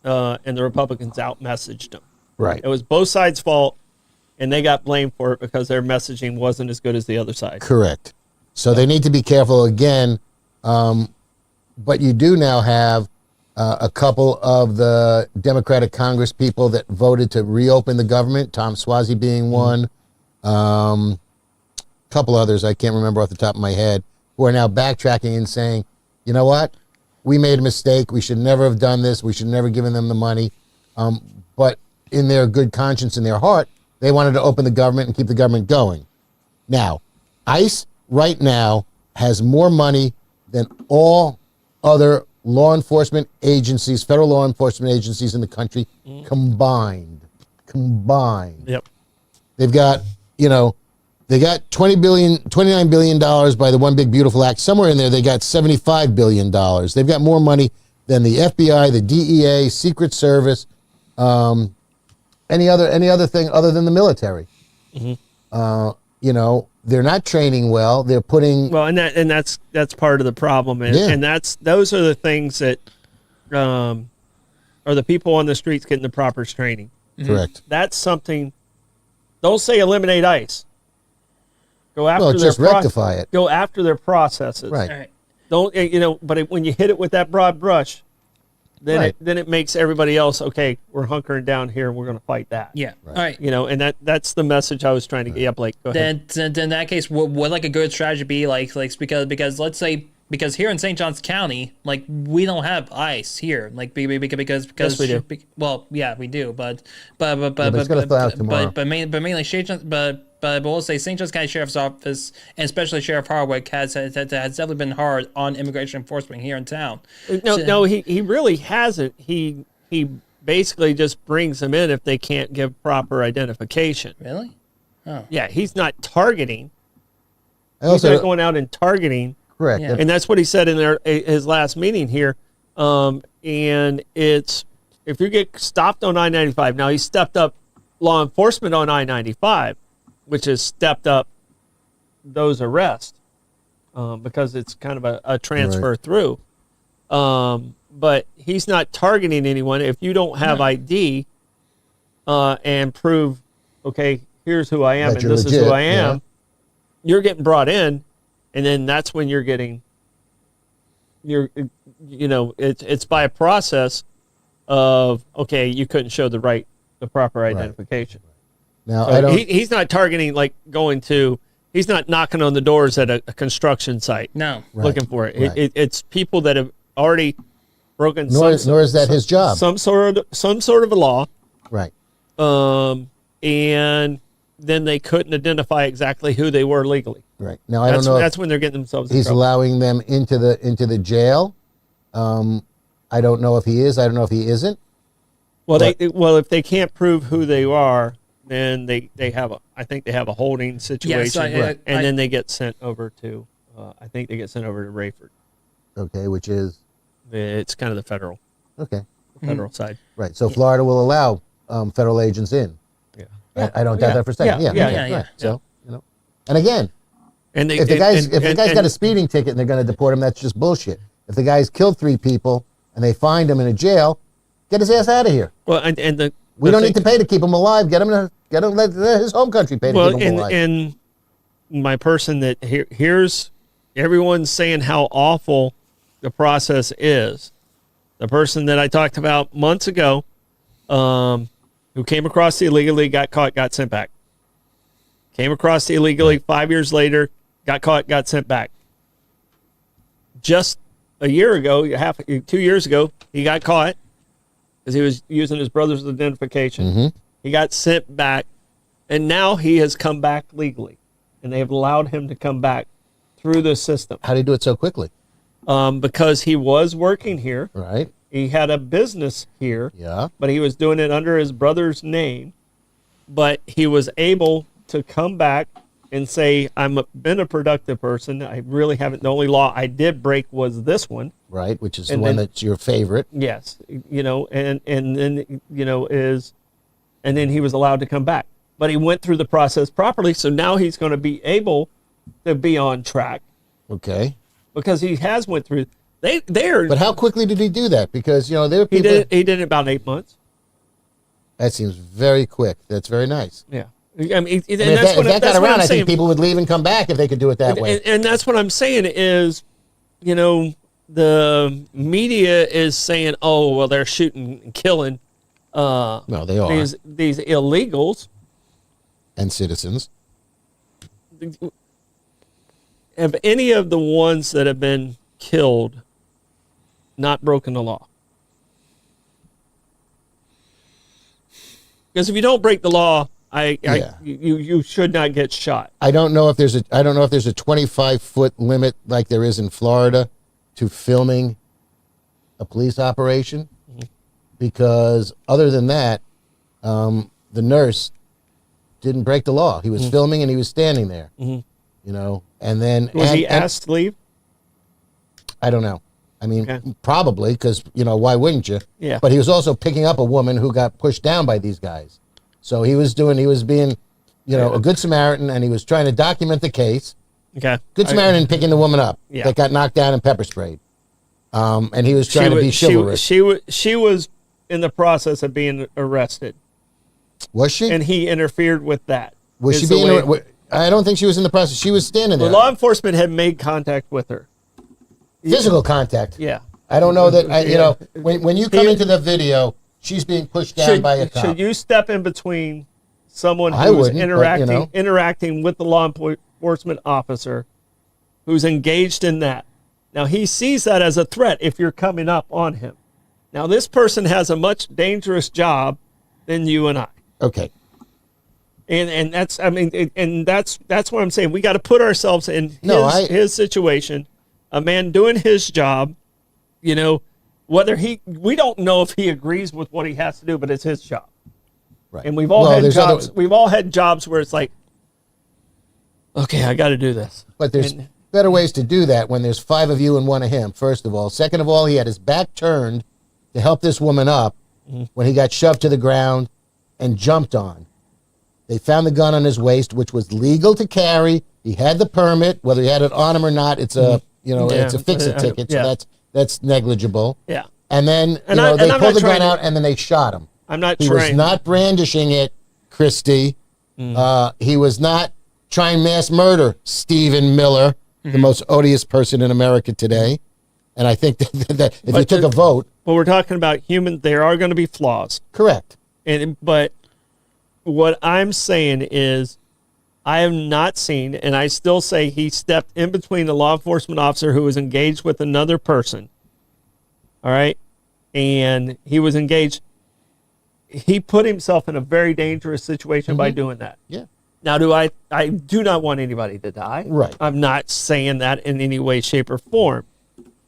and the Republicans out-messaged them. Right. It was both sides' fault, and they got blamed for it because their messaging wasn't as good as the other side. Correct. So they need to be careful again. But you do now have a couple of the Democratic Congress people that voted to reopen the government, Tom Suozzi being one, a couple others I can't remember off the top of my head, who are now backtracking and saying, you know what, we made a mistake. We should never have done this. We should never have given them the money. But in their good conscience, in their heart, they wanted to open the government and keep the government going. Now, ICE right now has more money than all other law enforcement agencies, federal law enforcement agencies in the country combined. Yep. They've got, they got $29 billion by the One Big Beautiful Act. Somewhere in there, they got $75 billion. They've got more money than the FBI, the DEA, Secret Service, any other thing other than the military. They're not training well. They're putting and that's part of the problem, and those are the things that are the people on the streets getting the proper training. correct. That's something. Don't say eliminate ICE. Go after their just rectify it. Go after their processes. Right. All right. Don't but when you hit it with that broad brush, then it makes everybody else okay. We're hunkering down here, and we're going to fight that. Yeah. All right. And that's the message I was trying to get. Yeah, Blake, go ahead. Then in that case, would like a good strategy be like because let's say because here in St. Johns County, like we don't have ICE here, like because Yes, we do. Well, yeah, we do, but it's gonna thaw out tomorrow. mainly but we'll say St. Johns County Sheriff's Office and especially Sheriff Harwick has definitely been hard on immigration enforcement here in town. No, he really hasn't. He basically just brings them in if they can't give proper identification. Really? Yeah, he's not targeting. I He's also not going out and targeting. correct. Yeah. And that's what he said in his last meeting here. And it's if you get stopped on I-95, now he stepped up law enforcement on I-95, which has stepped up those arrests because it's kind of a transfer through. But he's not targeting anyone. If you don't have ID and prove, okay, here's who I am That and you're this is legit, who I am, yeah. you're getting brought in, and then that's when you're getting it's by a process of, okay, you couldn't show the proper identification. Now So I don't. he's not targeting he's not knocking on the doors at a construction site No. looking for it. Right. It's people that have already broken nor is that his job. some sort of a law, Right. and then they couldn't identify exactly who they were legally. Right. Now I don't know. That's when they're getting themselves in He's trouble. allowing them into the jail. I don't know if he is. I don't know if he isn't. Well, if they can't prove who they are, then I think they have a holding situation, and then they get sent over to I think they get sent over to Rayford. Okay, which is It's kind of the federal okay. side. Right. So Florida will allow federal agents in. Yeah. I don't doubt that for a second. Yeah. Right. So and again, And they, if the guy's and got a speeding ticket and they're going to deport him, that's just bullshit. If the guy's killed 3 people and they find him in a jail, get his ass out of here. well, and the We don't need to pay to keep him alive. Get him let his home country pay to keep him alive. and my person that here's everyone's saying how awful the process is. The person that I talked about months ago, who came across the illegally, got caught, got sent back. Came across the illegally 5 years later, got caught, got sent back. Just a year ago, 2 years ago, he got caught because he was using his brother's identification. He got sent back, and now he has come back legally, and they have allowed him to come back through the system How do you do it so quickly? because he was working here. Right. He had a business here, Yeah. but he was doing it under his brother's name. But he was able to come back and say, been a productive person. I really haven't. The only law I did break was this one. Right. Which is And the one then- that's your favorite. Yes, and then and then he was allowed to come back. But he went through the process properly, so now he's going to be able to be on track Okay. because he has went through. They're But how quickly did he do that? Because there were he people. did it in about 8 months. That seems very quick. That's very nice. Yeah, I mean, and I mean, that's if what that that's got what around, I'm I saying. think people would leave and come back if they could do it that way. And that's what I'm saying is, the media is saying, oh, well, they're shooting and killing No, they are. these illegals. And citizens. Have any of the ones that have been killed not broken the law? Because if you don't break the law, you should not get shot. I don't know if there's a 25-foot limit like there is in Florida to filming a police operation, because other than that, the nurse didn't break the law. He was filming and he was standing there, and then Was he asked to leave? I don't know. I mean, Okay. probably because why wouldn't you? Yeah. But he was also picking up a woman who got pushed down by these guys, so he was being, a good Samaritan, and he was trying to document the case. Okay. Good Samaritan picking the woman up Yeah. that got knocked down and pepper sprayed. And he was trying to be chivalrous. She was in the process of being arrested, Was she? and he interfered with that. Was she Is the being? way- I don't think she was in the process. She was standing The there. law enforcement had made contact with her. Physical contact. Yeah. I don't know that. Yeah. When you come into the video, she's being pushed down by a cop. Should you step in between someone I who's wouldn't, but, interacting with the law enforcement officer who's engaged in that? Now, he sees that as a threat if you're coming up on him. Now, this person has a much dangerous job than you and I. Okay. And that's, I mean, and that's what I'm saying. We got to put ourselves in his situation. A man doing his job, you know, we don't know if he agrees with what he has to do, but it's his job. Right. And we've all had jobs. We've all had jobs where it's like, okay, I got to do this. But there's better ways to do that when there's 5 of you and 1 of him, first of all. Second of all, he had his back turned to help this woman up when he got shoved to the ground and jumped on. They found the gun on his waist, which was legal to carry. He had the permit, whether he had it on him or not. It's a it's a fix-it ticket, so that's negligible. Yeah. And then they pulled the gun out and then they shot him. I'm not He was not brandishing it, Christy. He was not trying mass murder, Stephen Miller, the most odious person in America today. And I think that if you took a vote. But we're talking about there are going to be flaws. Correct. But what I'm saying is I have not seen, and I still say he stepped in between a law enforcement officer who was engaged with another person. All right. And he was engaged. He put himself in a very dangerous situation by doing that. Yeah. Now, I do not want anybody to die. Right. I'm not saying that in any way, shape, or form.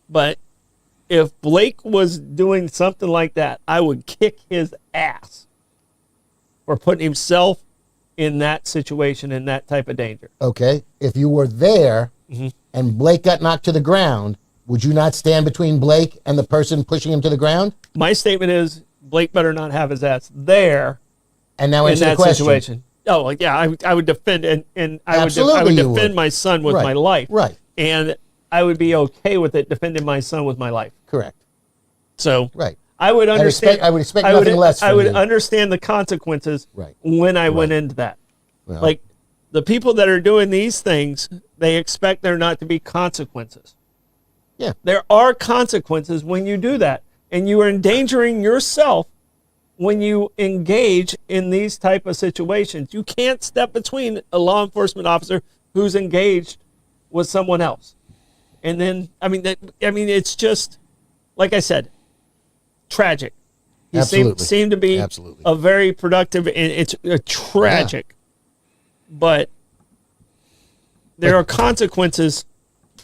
But if Blake was doing something like that, I would kick his ass for putting himself in that situation, in that type of danger. Okay. If you were there and Blake got knocked to the ground, would you not stand between Blake and the person pushing him to the ground? My statement is Blake better not have his ass there. And now in answer the that question. Situation. Oh, yeah, I would defend, and I would defend my son with my life. Right. And I would be okay with it defending my son with my life. Correct. So right. I would understand. I would expect nothing less from I would you. understand the consequences when I went into that. Well, like the people that are doing these things, they expect there not to be consequences. Yeah. There are consequences when you do that, and you are endangering yourself when you engage in these type of situations. You can't step between a law enforcement officer who's engaged with someone else. And then, it's just, like I said, tragic. He seemed to be a very productive, and it's tragic. But there are consequences,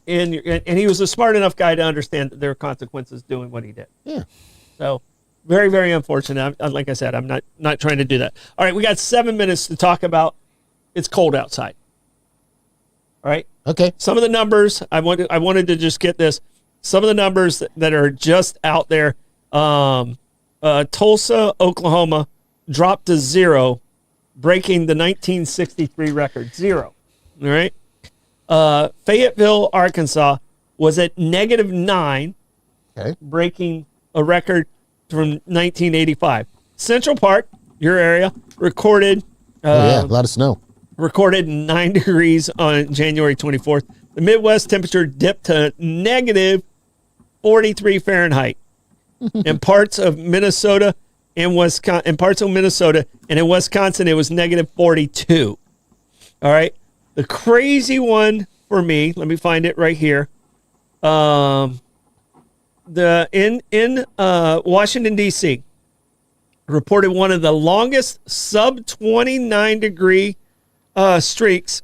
and he was a smart enough guy to understand that there are consequences doing what he did. Yeah. So, very, very unfortunate. Like I said, I'm not trying to do that. All right, we got 7 minutes to talk about. It's cold outside. All right. Okay. Some of the numbers I wanted to just get this. Some of the numbers that are just out there. Tulsa, Oklahoma, dropped to 0, breaking the 1963 record. 0. All right. Fayetteville, Arkansas, was at -9, breaking a record from 1985. Central Park, your area, recorded. A lot of snow. Recorded 9 degrees on January 24th. The Midwest temperature dipped to -43 Fahrenheit in parts of Minnesota and Wisconsin. In parts of Minnesota and in Wisconsin, it was -42. All right. The crazy one for me. Let me find it right here. In Washington D.C. reported one of the longest sub 29 degree streaks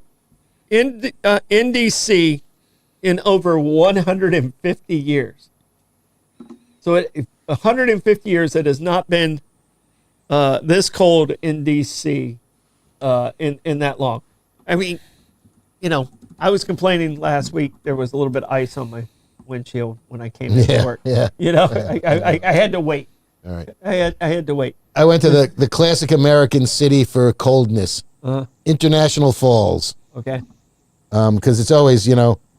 in D.C. in over 150 years. So 150 years it has not been this cold in D.C. In that long. I mean, I was complaining last week there was a little bit of ice on my windshield when I came to work. Yeah. I had to wait. All right. I had to wait. I went to the classic American city for coldness. International Falls. Okay. Because it's always,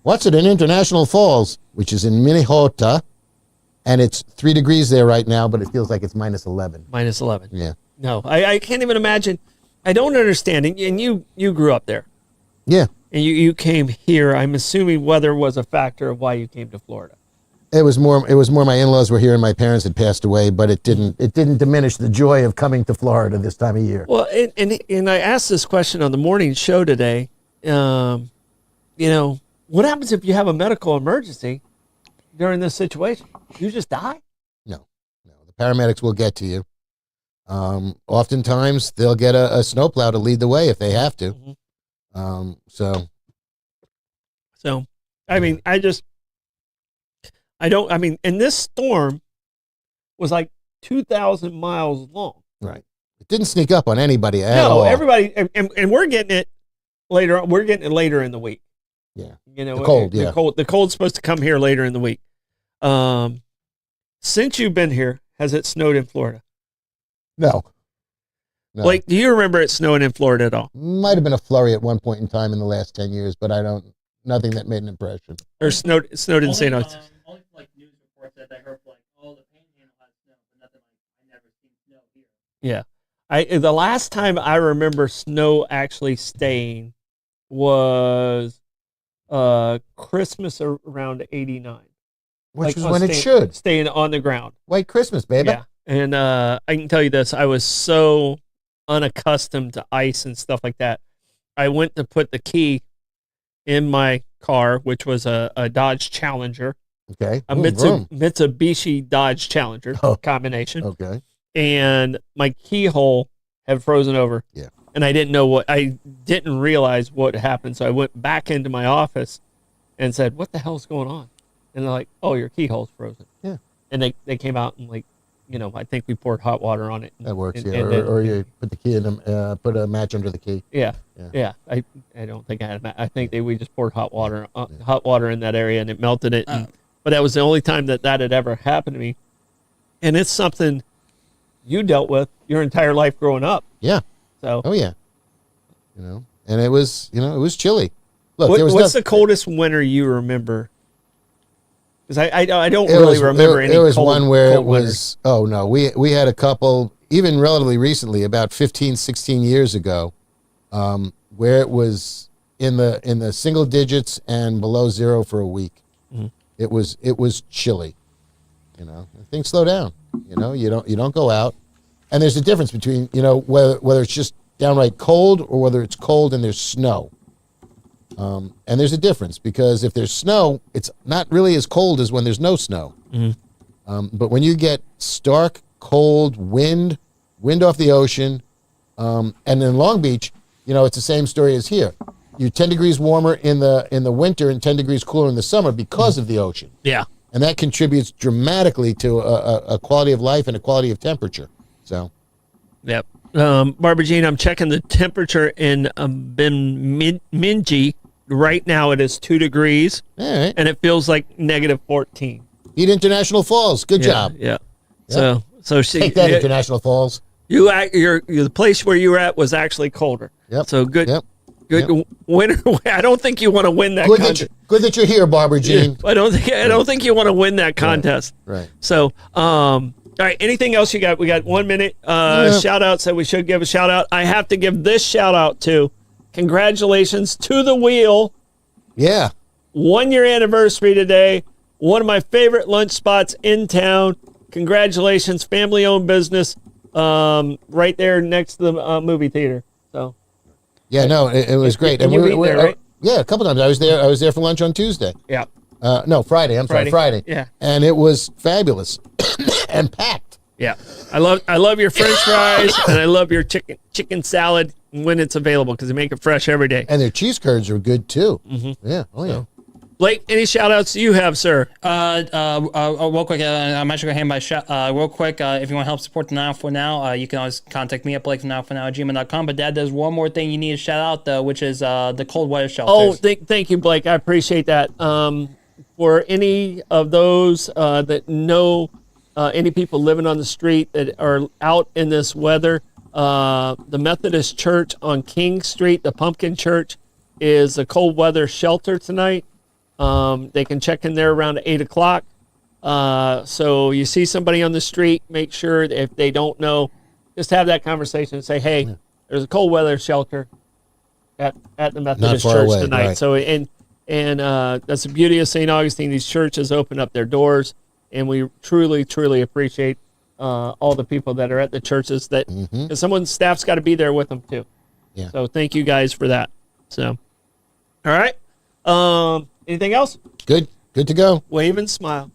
what's it in International Falls, which is in Minnesota, and it's 3 degrees there right now, but it feels like it's -11. -11. Yeah. No, I can't even imagine. I don't understand. And you grew up there. Yeah. And you came here. I'm assuming weather was a factor of why you came to Florida. It was more my in-laws were here and my parents had passed away, but it didn't diminish the joy of coming to Florida this time of year. Well, and I asked this question on the morning show today. What happens if you have a medical emergency during this situation? You just die? No. The paramedics will get to you. Oftentimes they'll get a snowplow to lead the way if they have to. Mm-hmm. So, I mean, and this storm was like 2,000 miles long. right. It didn't sneak up on anybody at all. No, everybody, and we're getting it later. We're getting it later in the week. Yeah. You know, The cold, the cold's supposed to come here later in the week. Since you've been here, has it snowed in Florida? No. Blake, do you remember it snowing in Florida at all? Might have been a flurry at one point in time in the last 10 years, but nothing that made an impression. Or snowed in St. Augustine? Only like news reports that I heard like, oh, the Panhandle has snow, but nothing like I never seen snow here. Yeah. The last time I remember snow actually staying was Christmas around 89. Which is when it should. Staying on the ground. White Christmas, baby. Yeah. And I can tell you this, I was so unaccustomed to ice and stuff like that. I went to put the key in my car, which was a Dodge Challenger. Okay. A Mitsubishi Dodge Challenger combination. Okay. And my keyhole had frozen over. Yeah. And I didn't realize what happened. So I went back into my office and said, what the hell's going on? And they're like, oh, your keyhole's frozen. Yeah. And they came out and like, I think we poured hot water on it. That works, yeah. Or you put the key in put a match under the key. Yeah. I don't think I had a match. I think we just poured hot water in that area and it melted it. But that was the only time that had ever happened to me. And it's something you dealt with your entire life growing up. Yeah. So. Oh yeah. And it was, it was chilly. Look, what's the coldest winter you remember? Because I don't really remember any. There was cold, one where it was. Winters. Oh no, we had a couple even relatively recently, about 15, 16 years ago, where it was in the single digits and below zero for a week. Mm-hmm. It was chilly. Things slow down. You don't go out, and there's a difference between whether it's just downright cold or whether it's cold and there's snow. And there's a difference because if there's snow, it's not really as cold as when there's no snow. Mm-hmm. But when you get stark, cold wind off the ocean, and in Long Beach, it's the same story as here. You're 10 degrees warmer in the winter and 10 degrees cooler in the summer because of the ocean. Yeah. And that contributes dramatically to a quality of life and a quality of temperature. So. Yep. Barbara Jean, I'm checking the temperature in Bemidji. Right now it is 2 degrees. All right. And it feels like negative 14. Beat International Falls. Good job. Yeah. Yep. So take that, International Falls. The place where you were at was actually colder. Yep. So good. Yep. Good winner. I don't think you want to win that contest. Good that you're here, Barbara Jean. I don't think you want to win that contest. Right. So, all right. Anything else you got? We got 1 minute. Shout out. So we should give a shout out. I have to give this shout out to. Congratulations to the Wheel. Yeah. 1 year anniversary today. One of my favorite lunch spots in town. Congratulations, family owned business. Right there next to the movie theater. So. Yeah, no, it was great. And you were there, right? Yeah, a couple times. I was there for lunch on Tuesday. Yeah. No, Friday. I'm sorry, Friday. Yeah. And it was fabulous and packed. Yeah. I love your French fries and I love your chicken salad when it's available because they make it fresh every day. And their cheese curds are good too. Mm-hmm. Yeah. Oh yeah. Blake, any shout outs you have, sir? Real quick, I'm actually going to hand my real quick. If you want to help support the Now for Now, you can always contact me at blakesnowfornow@gmail.com. But Dad, there's one more thing you need to shout out, though, which is the cold weather shelters. Oh, thank you, Blake. I appreciate that. For any of those that know any people living on the street that are out in this weather, the Methodist Church on King Street, the Pumpkin Church, is a cold weather shelter tonight. They can check in there around 8 o'clock. So you see somebody on the street, make sure that if they don't know, just have that conversation and say, hey, there's a cold weather shelter at the Methodist Church away, tonight. right. So, and that's the beauty of St. Augustine. These churches open up their doors, and we truly, truly appreciate all the people that are at the churches that, because someone's staff's got to be there with them too. Yeah. So thank you guys for that. So, all right. Anything else? Good. Good to go. Wave and smile.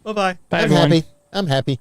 Bye-bye. Bye, I'm everyone. happy. I'm happy.